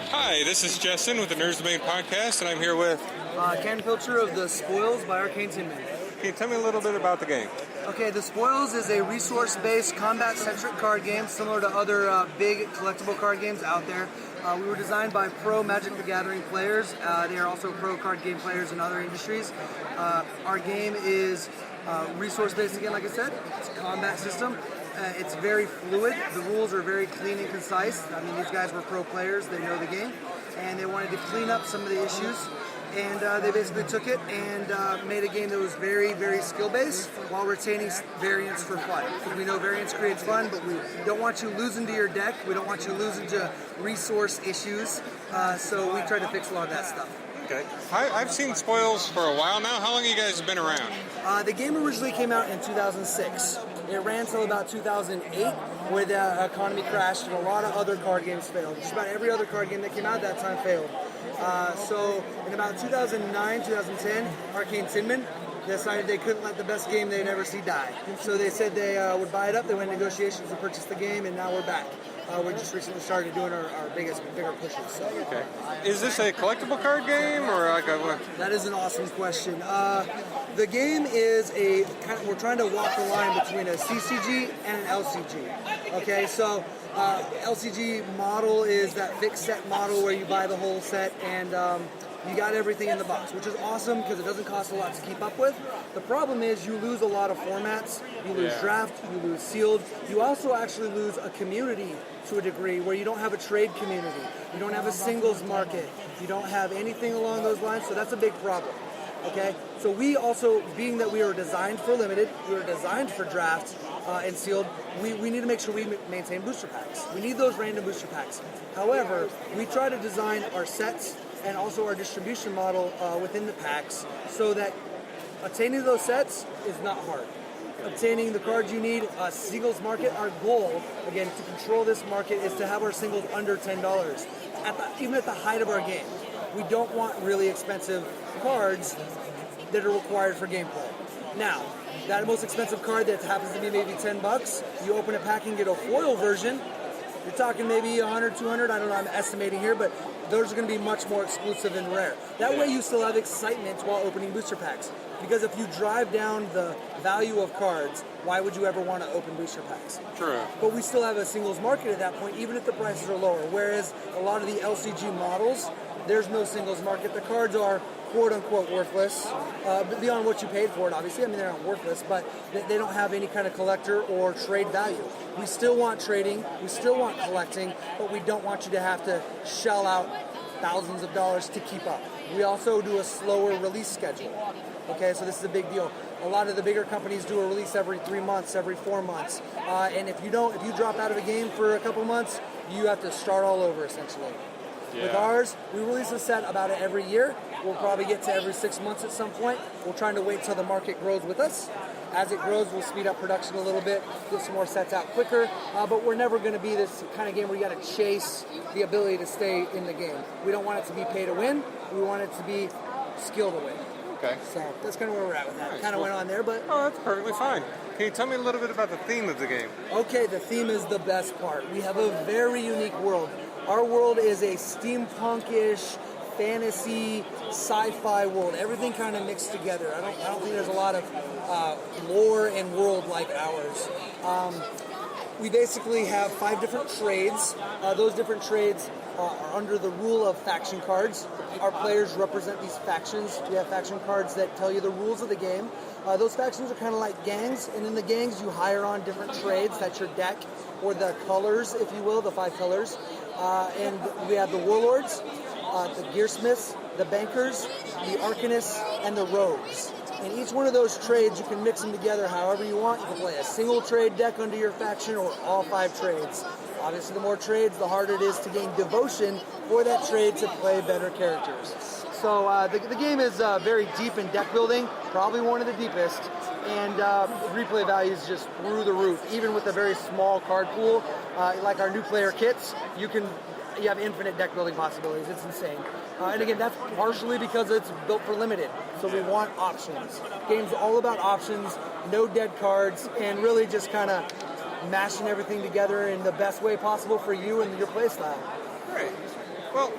Hi, this is Jestin with the Nerds Domain podcast, and I'm here with Ken Pilcher of the Spoils by Arcane Tinmen. Can you tell me a little bit about the game? Okay, The Spoils is a resource-based, combat-centric card game similar to other big collectible card games out there. We were designed by pro Magic the Gathering players. They are also pro card game players in other industries. Our game is resource-based again, like I said. It's a combat system. It's very fluid. The rules are very clean and concise. I mean, these guys were pro players. They know the game. And they wanted to clean up some of the issues. And they basically took it and made a game that was very, very skill-based while retaining variance for fun. Because we know variance creates fun, but we don't want you losing to your deck. We don't want you losing to resource issues. So we tried to fix a lot of that stuff. Okay. I've seen Spoils for a while now. How long have you guys been around? The game originally came out in 2006. It ran till about 2008, where the economy crashed and a lot of other card games failed. Just about every other card game that came out at that time failed. So in about 2009, 2010, Arcane Tinmen decided they couldn't let the best game they'd ever see die. So they said they would buy it up. They went in negotiations to purchase the game, and now we're back. We just recently started doing our bigger pushes. So. Okay. Is this a collectible card game or like a what? That is an awesome question. The game is we're trying to walk the line between a CCG and an LCG. Okay, so LCG model is that fixed set model where you buy the whole set and you got everything in the box, which is awesome because it doesn't cost a lot to keep up with. The problem is you lose a lot of formats. You lose draft, you lose sealed. You also actually lose a community to a degree where you don't have a trade community. You don't have a singles market. You don't have anything along those lines, so that's a big problem. Okay, so we also, being that we were designed for limited, we were designed for draft and sealed, we need to make sure we maintain booster packs. We need those random booster packs. However, we try to design our sets and also our distribution model within the packs so that attaining those sets is not hard. Obtaining the cards you need, singles market, our goal, again, to control this market is to have our singles under $10, even at the height of our game. We don't want really expensive cards that are required for gameplay. Now, that most expensive card that happens to be maybe $10, you open a pack and get a foil version, you're talking maybe 100, 200, I don't know, I'm estimating here, but those are going to be much more exclusive and rare. That way you still have excitement while opening booster packs. Because if you drive down the value of cards, why would you ever want to open booster packs? True. But we still have a singles market at that point, even if the prices are lower. Whereas a lot of the LCG models, there's no singles market. The cards are quote-unquote worthless, beyond what you paid for it, obviously. I mean, they're not worthless, but they don't have any kind of collector or trade value. We still want trading, we still want collecting, but we don't want you to have to shell out thousands of dollars to keep up. We also do a slower release schedule. Okay, so this is a big deal. A lot of the bigger companies do a release every 3 months, every 4 months. And if you drop out of a game for a couple months, you have to start all over, essentially. Yeah. With ours, we release a set about every year. We'll probably get to every 6 months at some point. We're trying to wait till the market grows with us. As it grows, we'll speed up production a little bit, get some more sets out quicker. But we're never going to be this kind of game where you got to chase the ability to stay in the game. We don't want it to be pay to win. We want it to be skill to win. Okay. So that's kind of where we're at with that. Nice. Kind of went on there, but... Oh, that's perfectly fine. Can you tell me a little bit about the theme of the game? Okay, the theme is the best part. We have a very unique world. Our world is a steampunk-ish, fantasy, sci-fi world. Everything kind of mixed together. I don't think there's a lot of lore and world like ours. We basically have 5 different trades. Those different trades are under the rule of faction cards. Our players represent these factions. We have faction cards that tell you the rules of the game. Those factions are kind of like gangs, and in the gangs you hire on different trades. That's your deck, or the colors, if you will, the 5 colors. And we have the warlords, the gearsmiths, the bankers, the arcanists, and the rogues. And each one of those trades, you can mix them together however you want. You can play a single trade deck under your faction or all 5 trades. Obviously, the more trades, the harder it is to gain devotion for that trade to play better characters. So the game is very deep in deck building, probably one of the deepest, and replay value is just through the roof. Even with a very small card pool, like our new player kits, you have infinite deck building possibilities. It's insane. And again, that's partially because it's built for limited. So we want options. Game's all about options, no dead cards, and really just kind of mashing everything together in the best way possible for you and your play style. Great. Well,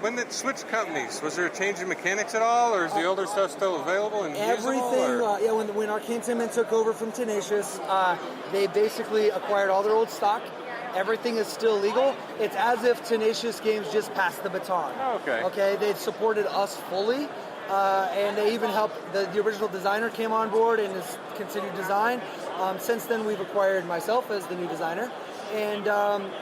when it switched companies, was there a change in mechanics at all, or is the older stuff still available and everything? When Arcane Tinmen took over from Tenacious, they basically acquired all their old stock. Everything is still legal. It's as if Tenacious Games just passed the baton. Okay, they supported us fully. And they even helped, the original designer came on board and has continued design. Since then, we've acquired myself as the new designer, and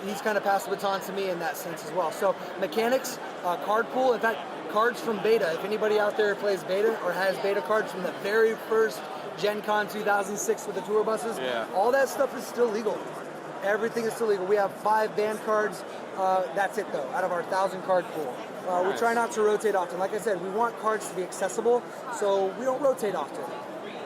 he's kind of passed the baton to me in that sense as well. So mechanics, card pool, in fact, cards from beta. If anybody out there plays beta or has beta cards from the very first GenCon 2006 with the tour buses, all that stuff is still legal. Everything is still legal. We have 5 banned cards. That's it, though, out of our 1,000 card pool. We try not to rotate often. Like I said, we want cards to be accessible, so we don't rotate often.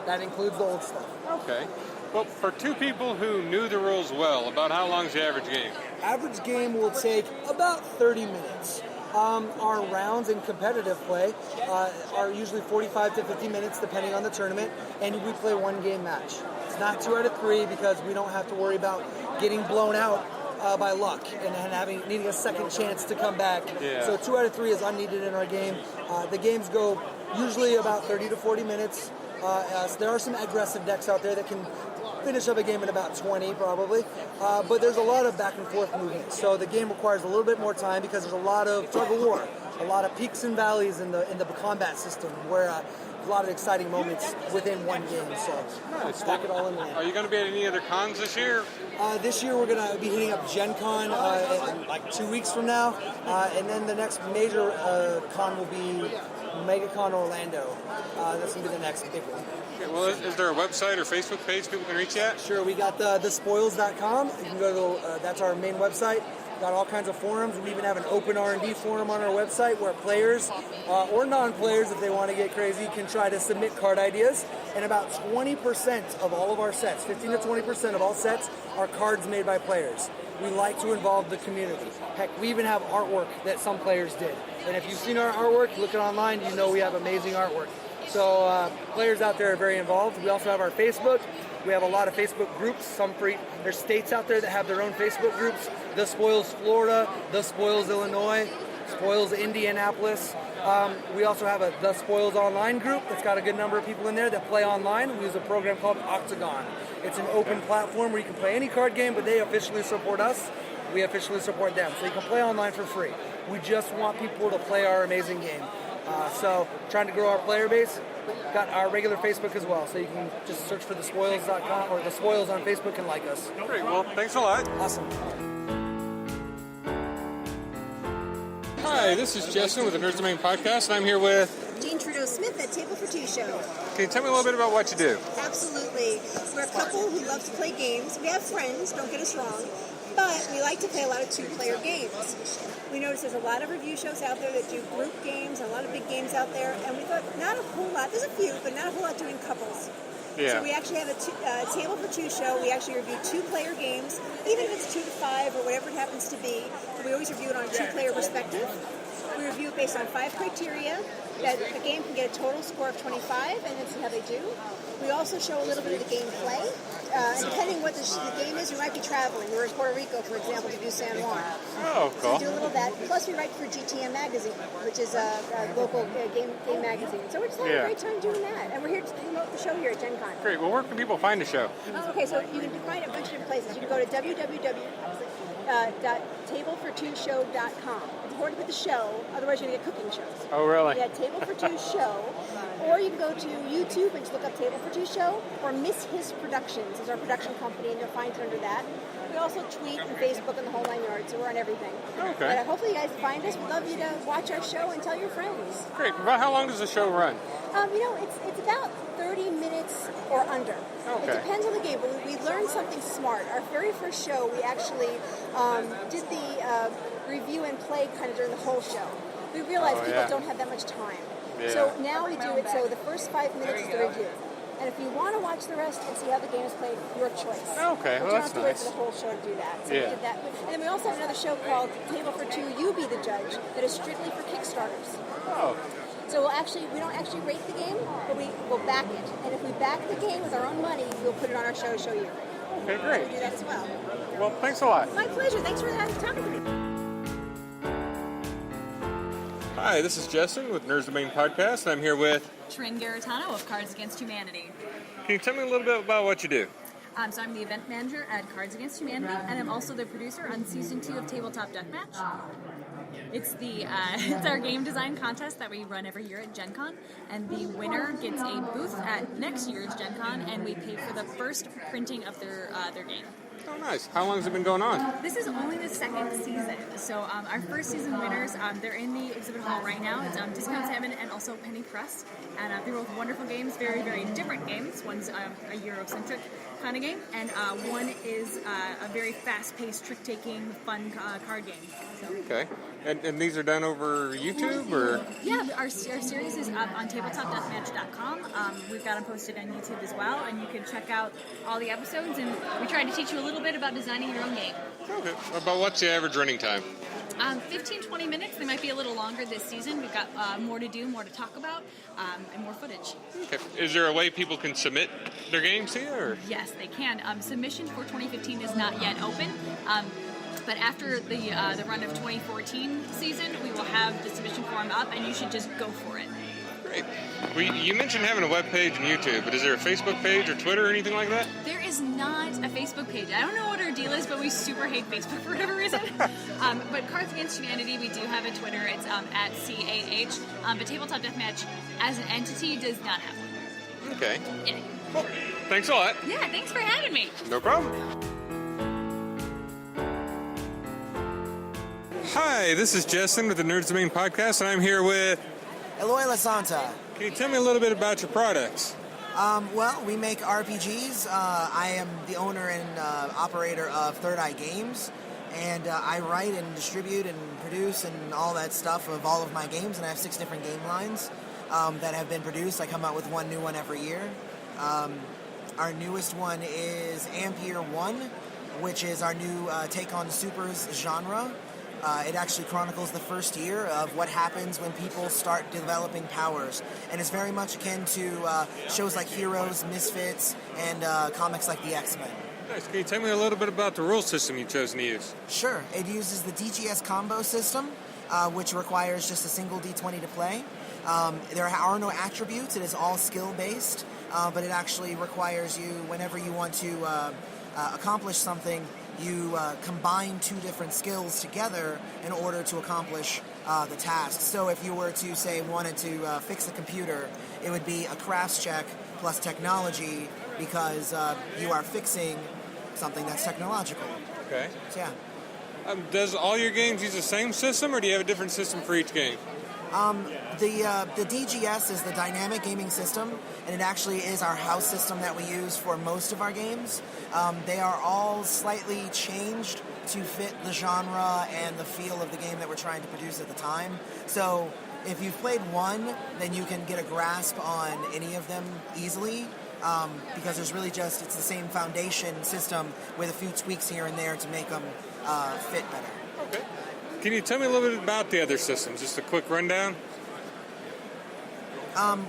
That includes the old stuff. Okay. Well, for 2 people who knew the rules well, about how long is the average game? Average game will take about 30 minutes. Our rounds in competitive play are usually 45 to 50 minutes, depending on the tournament, and we play 1 game match. It's not 2 out of 3 because we don't have to worry about getting blown out by luck and needing a second chance to come back. So 2 out of 3 is unneeded in our game. The games go usually about 30 to 40 minutes. So there are some aggressive decks out there that can finish up a game in about 20 probably, but there's a lot of back and forth movement. So the game requires a little bit more time because there's a lot of tug of war, a lot of peaks and valleys in the combat system where a lot of exciting moments within one game. So stack it all in one. Are you going to be at any other cons this year? This year we're going to be hitting up GenCon in like 2 weeks from now, and then the next major con will be MegaCon Orlando. That's going to be the next big one. Okay, well, is there a website or Facebook page people can reach you at? Sure, we got thespoils.com. You can go to that's our main website. Got all kinds of forums. We even have an open R&D forum on our website where players or non-players, if they want to get crazy, can try to submit card ideas. And about 20% of all of our sets, 15 to 20% of all sets, are cards made by players. We like to involve the community. Heck, we even have artwork that some players did. And if you've seen our artwork, look it online, you know we have amazing artwork. So players out there are very involved. We also have our Facebook. We have a lot of Facebook groups. There's states out there that have their own Facebook groups. The Spoils Florida, The Spoils Illinois, Spoils Indianapolis. We also have a The Spoils Online group that's got a good number of people in there that play online. We use a program called Octagon. It's an open platform where you can play any card game, but they officially support us. We officially support them. So you can play online for free. We just want people to play our amazing game. So trying to grow our player base. Got our regular Facebook as well, so you can just search for thespoils.com or The Spoils on Facebook and like us. Great, well, thanks a lot. Awesome. Hi, this is Jestin with the Nerds Domain Podcast, and I'm here with Jean Trudeau-Smith at Table for Two Show. Can you tell me a little bit about what you do? Absolutely. We're a couple who love to play games. We have friends, don't get us wrong, but we like to play a lot of two-player games. We notice there's a lot of review shows out there that do group games and a lot of big games out there, and we thought not a whole lot, there's a few, but not a whole lot doing couples. Yeah. So we actually have a Table for Two show. We actually review two-player games, even if it's 2 to 5 or whatever it happens to be. We always review it on a two-player perspective. We review it based on 5 criteria that a game can get a total score of 25, and then see how they do. We also show a little bit of the gameplay. And depending what the game is, we might be traveling. We're in Puerto Rico, for example, to do San Juan. Oh, cool. So we do a little of that. Plus, we write for GTM Magazine, which is a local game magazine. So we're just having a great time doing that. And we're here to promote the show here at GenCon. Great. Well, where can people find the show? Okay, so you can find it a bunch of different places. You can go to www.tablefor2show.com. It's important to put the show, otherwise you're going to get cooking shows. Oh, really? Yeah, Table for Two Show. Or you can go to YouTube and just look up Table for Two Show, or Miss His Productions is our production company, and you'll find it under that. We also tweet and Facebook and the whole 9 yards, so we're on everything. Okay. But hopefully you guys find us. We'd love you to watch our show and tell your friends. Great. About how long does the show run? It's about 30 minutes or under. Okay. It depends on the game, but we learned something smart. Our very first show, we actually did the review and play kind of during the whole show. We realized people don't have that much time. Yeah. So now we do it so the first 5 minutes is the review. And if you want to watch the rest and see how the game is played, your choice. Okay, but well, you that's don't have to wait nice. for the whole show to do that. So Yeah. we did that. And then we also have another show called Table for Two, You Be the Judge, that is strictly for Kickstarters. Oh. So we don't actually rate the game, but we will back it. And if we back the game with our own money, we'll put it on our show to show you. Okay, great. We'll do that as well. Well, thanks a lot. My pleasure. Thanks for talking to me. Hi, this is Jestin with Nerds Domain Podcast, and I'm here with... Trin Garitano of Cards Against Humanity. Can you tell me a little bit about what you do? So I'm the event manager at Cards Against Humanity, and I'm also the producer on Season 2 of Tabletop Deathmatch. It's it's our game design contest that we run every year at GenCon, and the winner gets a booth at next year's GenCon, and we pay for the first printing of their game. Oh, nice. How long has it been going on? This is only the second season. So our first season winners, they're in the exhibit hall right now. It's Discount Salmon and also Penny Press. And they're both wonderful games, very, very different games. One's a Eurocentric kind of game, and one is a very fast-paced, trick-taking, fun card game. So. Okay. And these are done over YouTube, or? Yeah, our series is up on tabletopdeathmatch.com. We've got them posted on YouTube as well, and you can check out all the episodes, and we try to teach you a little bit about designing your own game. Okay. About what's the average running time? 15-20 minutes. They might be a little longer this season. We've got more to do, more to talk about, and more footage. Okay. Is there a way people can submit their games to you? Or? Yes, they can. Submission for 2015 is not yet open. But after the run of 2014 season, we will have the submission form up, and you should just go for it. Great. Well, you mentioned having a web page and YouTube, but is there a Facebook page or Twitter or anything like that? There is not a Facebook page. I don't know what our deal is, but we super hate Facebook for whatever reason. But Cards Against Humanity, we do have a Twitter. It's at CAH. But Tabletop Deathmatch, as an entity, does not have one. Okay. Yeah. Well, thanks a lot. Yeah, thanks for having me. No problem. Hi, this is Jestin with the Nerds Domain Podcast, and I'm here with... Eloy Lasanta. Can you tell me a little bit about your products? Well, we make RPGs. I am the owner and operator of Third Eye Games, and I write and distribute and produce and all that stuff of all of my games, and I have 6 different game lines that have been produced. I come out with one new one every year. Our newest one is Ampere 1, which is our new take on Supers genre. It actually chronicles the first year of what happens when people start developing powers. And it's very much akin to shows like Heroes, Misfits, and comics like the X-Men. Nice. Can you tell me a little bit about the rule system you've chosen to use? Sure. It uses the DGS combo system, which requires just a single D20 to play. There are no attributes. It is all skill-based, but it actually requires you, whenever you want to accomplish something, you combine 2 different skills together in order to accomplish the task. So if you were to, say, wanted to fix a computer, it would be a crafts check plus technology because you are fixing something that's technological. Okay. So, yeah. Does all your games use the same system, or do you have a different system for each game? The DGS is the dynamic gaming system, and it actually is our house system that we use for most of our games. They are all slightly changed to fit the genre and the feel of the game that we're trying to produce at the time. So if you've played one, then you can get a grasp on any of them easily, because there's really just, it's the same foundation system with a few tweaks here and there to make them fit better. Okay. Can you tell me a little bit about the other systems? Just a quick rundown?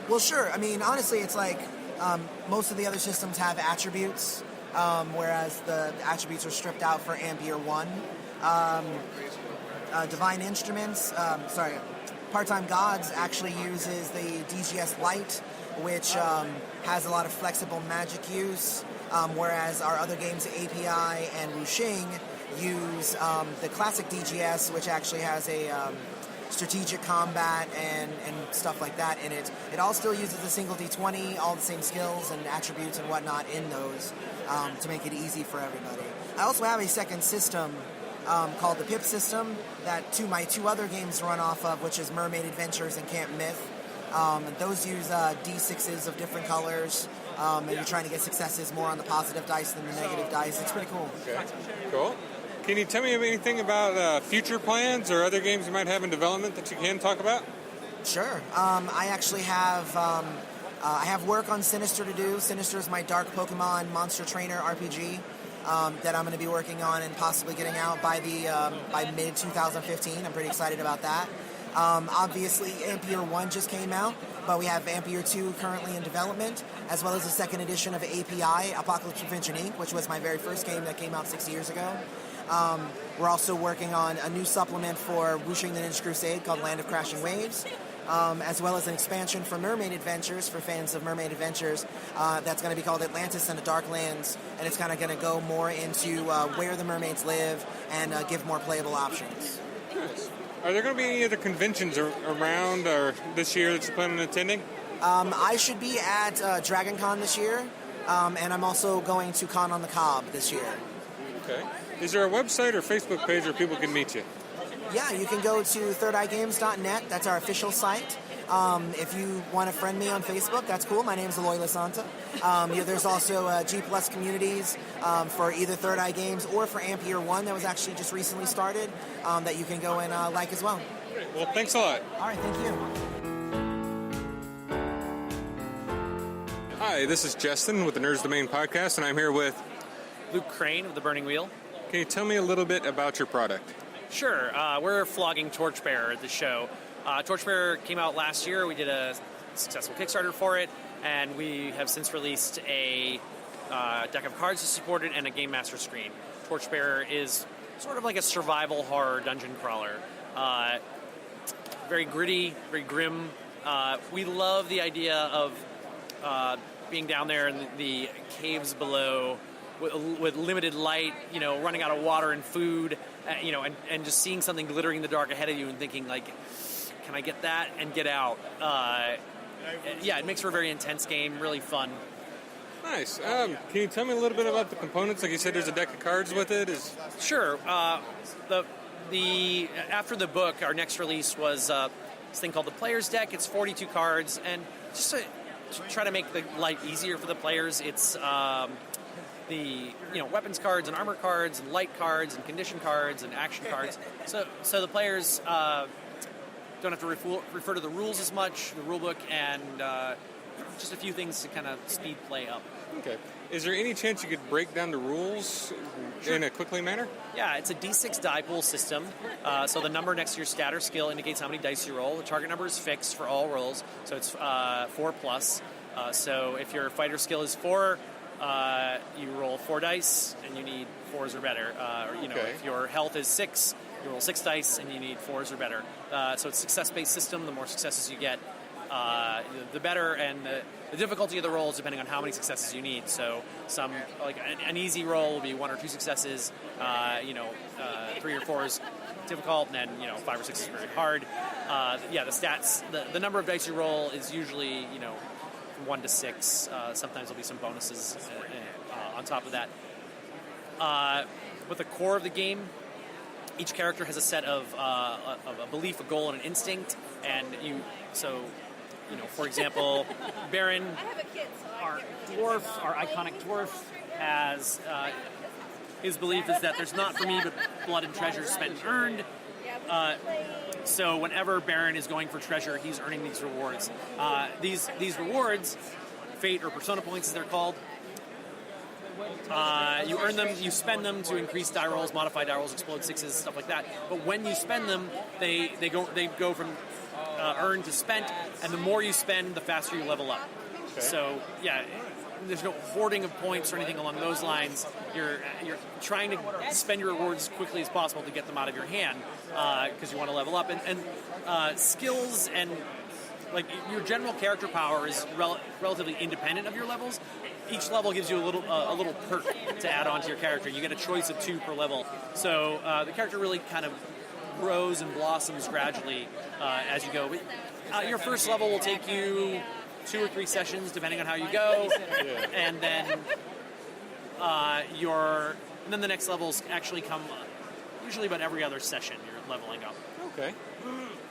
Well, sure. I mean, honestly, it's like most of the other systems have attributes, whereas the attributes are stripped out for Ampere 1. Divine Instruments, Part-Time Gods actually uses the DGS Lite, which has a lot of flexible magic use, whereas our other games, API and Wuxing, use the classic DGS, which actually has a strategic combat and stuff like that in it. It all still uses a single D20, all the same skills and attributes and whatnot in those to make it easy for everybody. I also have a second system called the PIP system that my 2 other games run off of, which is Mermaid Adventures and Camp Myth. Those use D6s of different colors, and you're trying to get successes more on the positive dice than the negative dice. It's pretty cool. Okay, cool. Can you tell me anything about future plans or other games you might have in development that you can talk about? Sure. I actually have I have work on Sinister to do. Sinister is my Dark Pokemon Monster Trainer RPG that I'm going to be working on and possibly getting out by mid 2015. I'm pretty excited about that. Obviously, Ampere 1 just came out, but we have Ampere 2 currently in development, as well as the second edition of API, Apocalypse Prevention Inc., which was my very first game that came out 6 years ago. We're also working on a new supplement for Wuxing the Ninja Crusade called Land of Crashing Waves, as well as an expansion for Mermaid Adventures, for fans of Mermaid Adventures, that's going to be called Atlantis and the Darklands, and it's kind of going to go more into where the mermaids live and give more playable options. Are there going to be any other conventions around or this year that you're planning on attending? I should be at DragonCon this year, and I'm also going to Con on the Cob this year. Okay. Is there a website or Facebook page where people can meet you? Yeah, you can go to thirdeyegames.net. That's our official site. If you want to friend me on Facebook, that's cool. My name's Eloy Lasanta. There's also G Plus communities for either Third Eye Games or for Ampere 1 that was actually just recently started that you can go and like as well. Great. Well, thanks a lot. All right, thank you. Hi, this is Jestin with the Nerds Domain podcast, and I'm here with Luke Crane of the Burning Wheel. Can you tell me a little bit about your product? Sure. We're flogging Torchbearer at the show. Torchbearer came out last year. We did a successful Kickstarter for it, and we have since released a deck of cards to support it and a Game Master screen. Torchbearer is sort of like a survival horror dungeon crawler. Very gritty, very grim. We love the idea of being down there in the caves below with limited light, running out of water and food, and just seeing something glittering in the dark ahead of you and thinking, like, can I get that and get out? It makes for a very intense game, really fun. Nice. Can you tell me a little bit about the components? Like you said, there's a deck of cards with it. Sure. After the book, our next release was this thing called the Player's Deck. It's 42 cards, and just to try to make the life easier for the players, it's the weapons cards and armor cards and light cards and condition cards and action cards. So the players don't have to refer to the rules as much, the rule book, and just a few things to kind of speed play up. Okay. Is there any chance you could break down the rules in a quickly manner? Yeah, it's a D6 die pool system. So the number next to your stat or skill indicates how many dice you roll. The target number is fixed for all rolls, so it's 4 plus. So if your fighter skill is 4, you roll 4 dice, and you need 4s or better. If your health is 6, you roll 6 dice, and you need 4s or better. So it's a success-based system. The more successes you get, the better, and the difficulty of the rolls depending on how many successes you need. So some, like an easy roll will be 1 or 2 successes, 3 or 4 is difficult, and then 5 or 6 is very hard. The stats, the number of dice you roll is usually from 1 to 6. Sometimes there'll be some bonuses on top of that. With the core of the game, each character has a set of a belief, a goal, and an instinct, and for example, Baron, our dwarf, our iconic dwarf, has his belief is that there's not for me but blood and treasure spent and earned. So whenever Baron is going for treasure, he's earning these rewards. These rewards, fate or persona points as they're called, you earn them, you spend them to increase die rolls, modify die rolls, explode 6s, stuff like that. But when you spend them, they go from earned to spent, and the more you spend, the faster you level up. Okay. So there's no hoarding of points or anything along those lines. You're trying to spend your rewards as quickly as possible to get them out of your hand because you want to level up. And skills and like your general character power is relatively independent of your levels. Each level gives you a little perk to add on to your character. You get a choice of 2 per level. So the character really kind of grows and blossoms gradually as you go. Your first level will take you 2 or 3 sessions, depending on how you go, and then the next levels actually come usually about every other session. You're leveling up. Okay.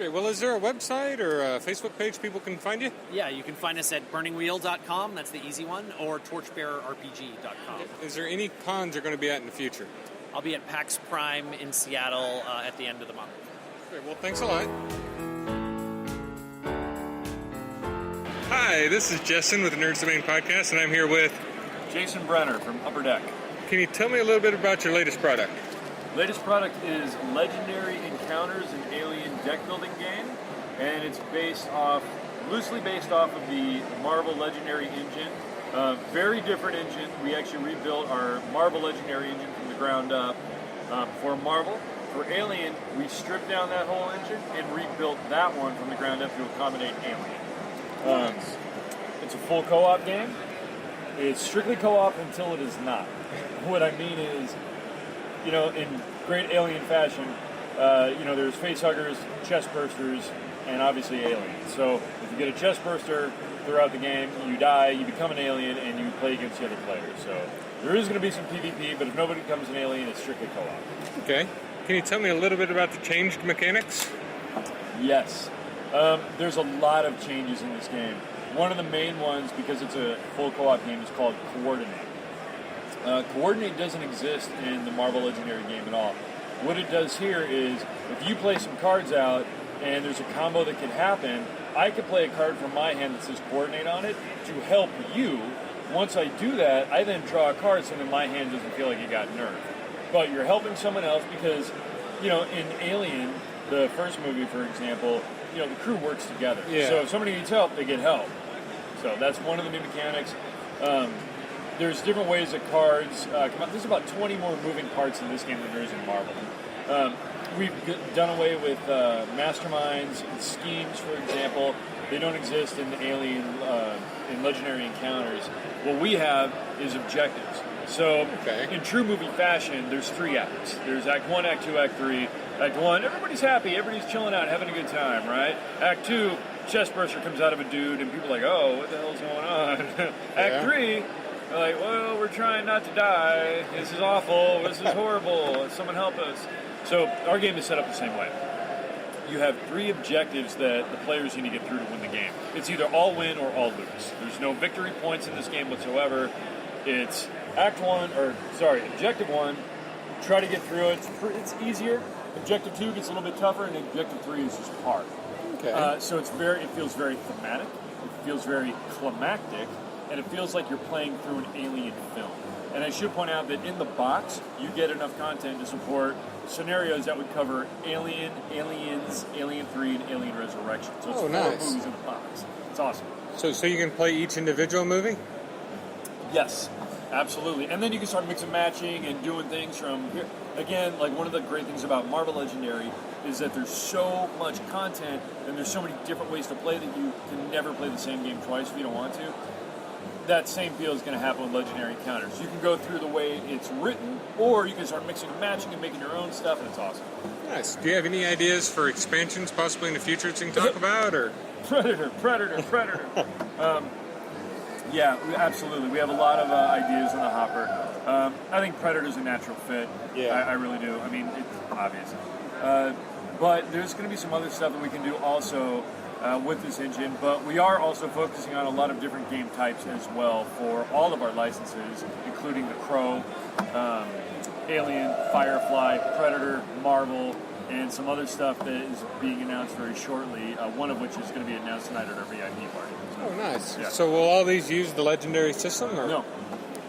Well, is there a website or a Facebook page people can find you? Yeah, you can find us at burningwheel.com. That's the easy one, or torchbearerrpg.com. Is there any cons you're going to be at in the future? I'll be at PAX Prime in Seattle at the end of the month. Okay, well, thanks a lot. Hi, this is Jestin with the Nerds Domain podcast, and I'm here with Jason Brenner from Upper Deck. Can you tell me a little bit about your latest product? Latest product is Legendary Encounters, an alien deck building game, and it's loosely based off of the Marvel Legendary engine. Very different engine. We actually rebuilt our Marvel Legendary engine from the ground up, For Marvel, for Alien, we stripped down that whole engine and rebuilt that one from the ground up to accommodate Alien. It's a full co-op game. It's strictly co-op until it is not. What I mean is, in great Alien fashion, there's facehuggers, chest bursters, and obviously aliens. So if you get a chest burster throughout the game, you die, you become an alien, and you play against the other players. So there is going to be some PvP, but if nobody becomes an alien, it's strictly co-op. Okay. Can you tell me a little bit about the changed mechanics? Yes. There's a lot of changes in this game. One of the main ones, because it's a full co-op game, is called Coordinate. Coordinate doesn't exist in the Marvel Legendary game at all. What it does here is, if you play some cards out and there's a combo that can happen, I could play a card from my hand that says Coordinate on it to help you. Once I do that, I then draw a card so that my hand doesn't feel like it got nerfed. But you're helping someone else because, in Alien, the first movie, for example, the crew works together. Yeah. So if somebody needs help, they get help. So that's one of the new mechanics. There's different ways that cards come out. There's about 20 more moving parts in this game than there is in Marvel. We've done away with masterminds and schemes, for example. They don't exist in Alien, in Legendary Encounters. What we have is objectives. So, in true movie fashion, there's 3 acts. There's Act 1, Act 2, Act 3. Act 1, everybody's happy, everybody's chilling out, having a good time, right? Act 2, chest burster comes out of a dude, and people are like, oh, what the hell's going on? Act 3, they're like, well, we're trying not to die. This is awful. This is horrible. Someone help us. So, our game is set up the same way. You have 3 objectives that the players need to get through to win the game. It's either all win or all lose. There's no victory points in this game whatsoever. It's Objective 1, try to get through it. It's easier. Objective 2 gets a little bit tougher, and Objective 3 is just hard. Okay. So it feels very thematic, it feels very climactic, and it feels like you're playing through an Alien film. And I should point out that in the box, you get enough content to support scenarios that would cover Alien, Aliens, Alien 3, and Alien Resurrection. So it's 4 movies in the box. It's awesome. So you can play each individual movie? Yes, absolutely. And then you can start mixing matching and doing things from here. Again, like one of the great things about Marvel Legendary is that there's so much content and there's so many different ways to play that you can never play the same game twice if you don't want to. That same feel is going to happen with Legendary Encounters. You can go through the way it's written, or you can start mixing and matching and making your own stuff, and it's awesome. Nice. Do you have any ideas for expansions possibly in the future that you can talk about? Or Predator. Yeah, absolutely. We have a lot of ideas in the hopper. I think Predator's a natural fit. Yeah. I really do. I mean, it's obvious. But there's going to be some other stuff that we can do also with this engine, but we are also focusing on a lot of different game types as well for all of our licenses, including the Crow, Alien, Firefly, Predator, Marvel, and some other stuff that is being announced very shortly, one of which is going to be announced tonight at our VIP party. Oh, nice. Yeah. So will all these use the Legendary system? Or?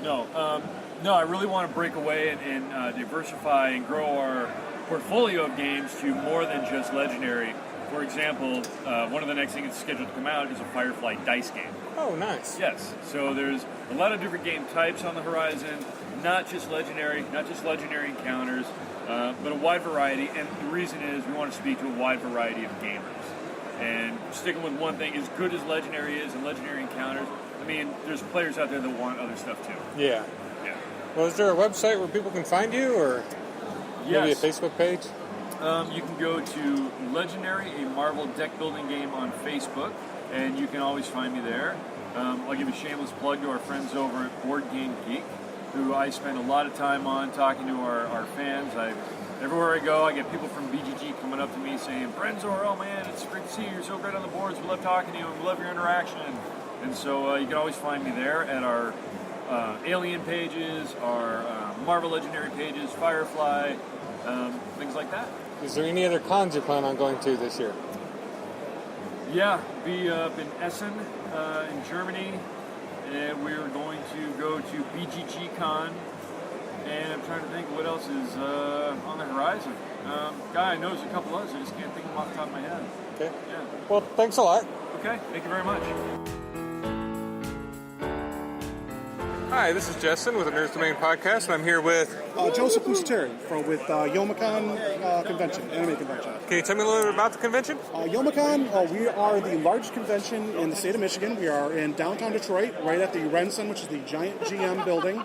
No, I really want to break away and diversify and grow our portfolio of games to more than just Legendary. For example, one of the next things that's scheduled to come out is a Firefly dice game. Oh, nice. Yes. So there's a lot of different game types on the horizon, not just Legendary Encounters, but a wide variety. And the reason is we want to speak to a wide variety of gamers. And sticking with one thing, as good as Legendary is and Legendary Encounters, I mean, there's players out there that want other stuff too. Yeah. Yeah. Well, is there a website where people can find you, or maybe a Facebook page? You can go to Legendary, a Marvel deck building game on Facebook, and you can always find me there. I'll give a shameless plug to our friends over at Board Game Geek, who I spend a lot of time on talking to our fans. Everywhere I go, I get people from BGG coming up to me saying, Brenzor, oh man, it's great to see you. You're so great on the boards. We love talking to you, and we love your interaction. And so you can always find me there at our Alien pages, our Marvel Legendary pages, Firefly, things like that. Is there any other cons you plan on going to this year? Yeah, be up in Essen, in Germany, and we're going to go to BGG-Con, and I'm trying to think what else is on the horizon. Guy knows a couple others, I just can't think of them off the top of my head. Okay. Yeah. Well, thanks a lot. Okay, thank you very much. Hi, this is Jestin with the Nerds Domain Podcast, and I'm here with... Joseph Busateri with Youmacon convention, anime convention. Can you tell me a little bit about the convention? Youmacon, we are the largest convention in the state of Michigan. We are in downtown Detroit, right at the Ren Center, which is the giant GM building.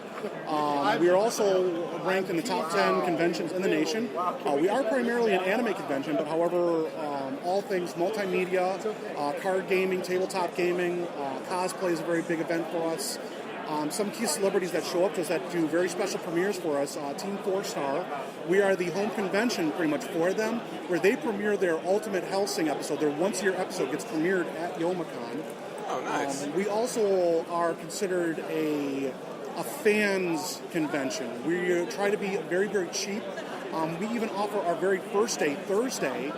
We are also ranked in the top 10 conventions in the nation. We are primarily an anime convention, but however, all things multimedia, card gaming, tabletop gaming, cosplay is a very big event for us. Some key celebrities that show up to us that do very special premieres for us, Team 4-Star. We are the home convention pretty much for them, where they premiere their Ultimate Hellsing episode. Their once-a-year episode gets premiered at Youmacon. Oh, nice. We also are considered a fans convention. We try to be very, very cheap. We even offer our very first day, Thursday,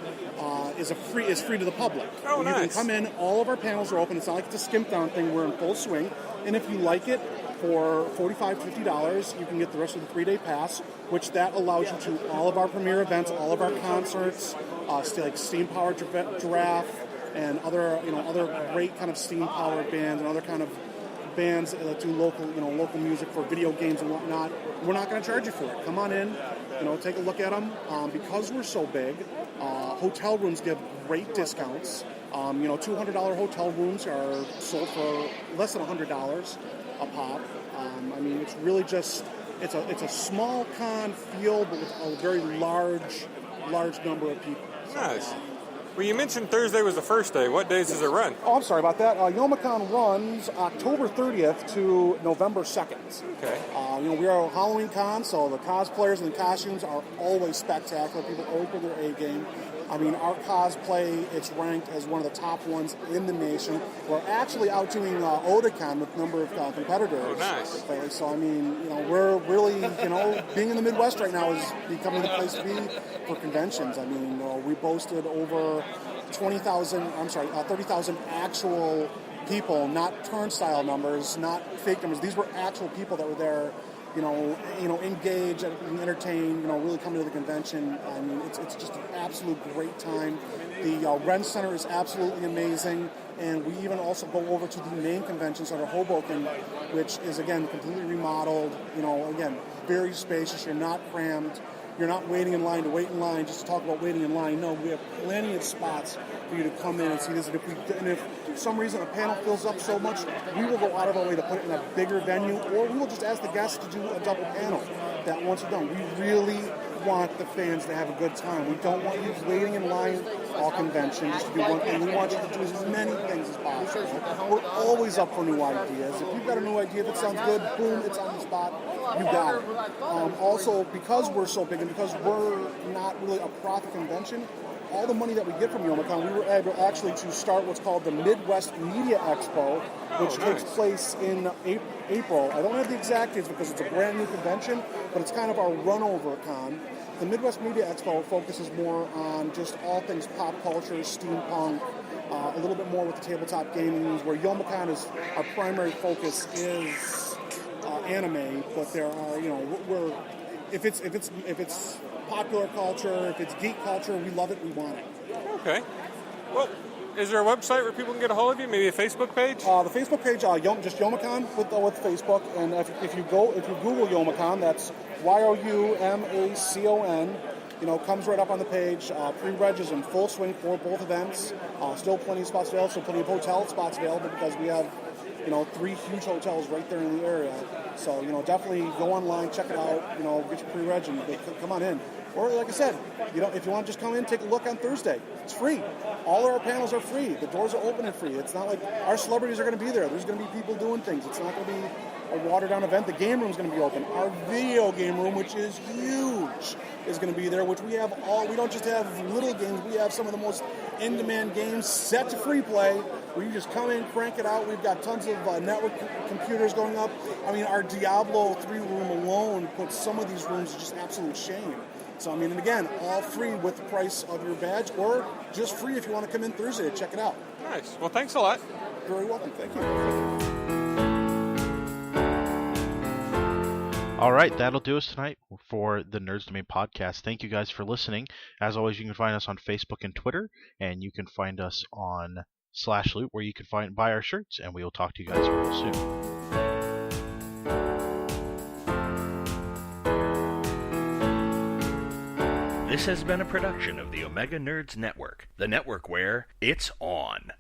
is free to the public. Oh, nice. You can come in. All of our panels are open. It's not like it's a skimp down thing. We're in full swing. And if you like it, for $45, $50, you can get the rest of the 3-day pass, which that allows you to all of our premiere events, all of our concerts, like Steam Powered Giraffe and other great kind of Steam Powered bands and other kind of bands that do local music for video games and whatnot. We're not going to charge you for it. Come on in, take a look at them. Because we're so big, hotel rooms give great discounts. $200 hotel rooms are sold for less than $100 a pop. It's really just it's a small con field, but with a very large number of people. Nice. Well, you mentioned Thursday was the first day. What days does it run? Oh, I'm sorry about that. Youmacon runs October 30th to November 2nd. Okay. We are a Halloween con, so the cosplayers and the costumes are always spectacular. People always put their A game. Our cosplay, it's ranked as one of the top ones in the nation. We're actually out doing Otakon with a number of competitors. Oh, nice. So, we're really, being in the Midwest right now is becoming the place to be for conventions. We boasted over 30,000 actual people, not turnstile numbers, not fake numbers. These were actual people that were there, engaged and entertained, really coming to the convention. It's just an absolute great time. The Ren Center is absolutely amazing, and we even also go over to the main convention center, Hoboken, which is, again, completely remodeled, again, very spacious. You're not crammed. You're not waiting in line to wait in line just to talk about waiting in line. No, we have plenty of spots for you to come in and see this. And if for some reason a panel fills up so much, we will go out of our way to put it in a bigger venue, or we will just ask the guests to do a double panel that once we're done. We really want the fans to have a good time. We don't want you waiting in line all convention just to do one thing. We want you to do as many things as possible. We're always up for new ideas. If you've got a new idea that sounds good, boom, it's on the spot. You got it. Also, because we're so big and because we're not really a profit convention, all the money that we get from Youmacon, we were able actually to start what's called the Midwest Media Expo, which takes place in April. I don't have the exact dates because it's a brand new convention, but it's kind of our runover con. The Midwest Media Expo focuses more on just all things pop culture, steampunk, a little bit more with the tabletop gaming, where Youmacon is our primary focus is anime, but there are, if it's popular culture, if it's geek culture, we love it, we want it. Okay. Well, is there a website where people can get a hold of you? Maybe a Facebook page? The Facebook page, just Youmacon with Facebook, and if you Google Youmacon, that's Youmacon, comes right up on the page. Pre-reg is in full swing for both events. Still plenty of spots available, still plenty of hotel spots available because we have 3 huge hotels right there in the area. So, definitely go online, check it out, get your pre-reg and come on in. Or, like I said, if you want to just come in, take a look on Thursday. It's free. All of our panels are free. The doors are open and free. It's not like our celebrities are going to be there. There's going to be people doing things. It's not going to be a watered-down event. The game room is going to be open. Our video game room, which is huge, is going to be there, which we don't just have little games. We have some of the most in-demand games set to free play, where you just come in, crank it out. We've got tons of network computers going up. Our Diablo 3 room alone puts some of these rooms to just absolute shame. So, and again, all free with the price of your badge, or just free if you want to come in Thursday to check it out. Nice. Well, thanks a lot. You're very welcome. Thank you. All right, that'll do us tonight for the Nerds Domain podcast. Thank you guys for listening. As always, you can find us on Facebook and Twitter, and you can find us on /loot, where you can buy our shirts, and we will talk to you guys real soon. This has been a production of the Omega Nerds Network, the network where it's on.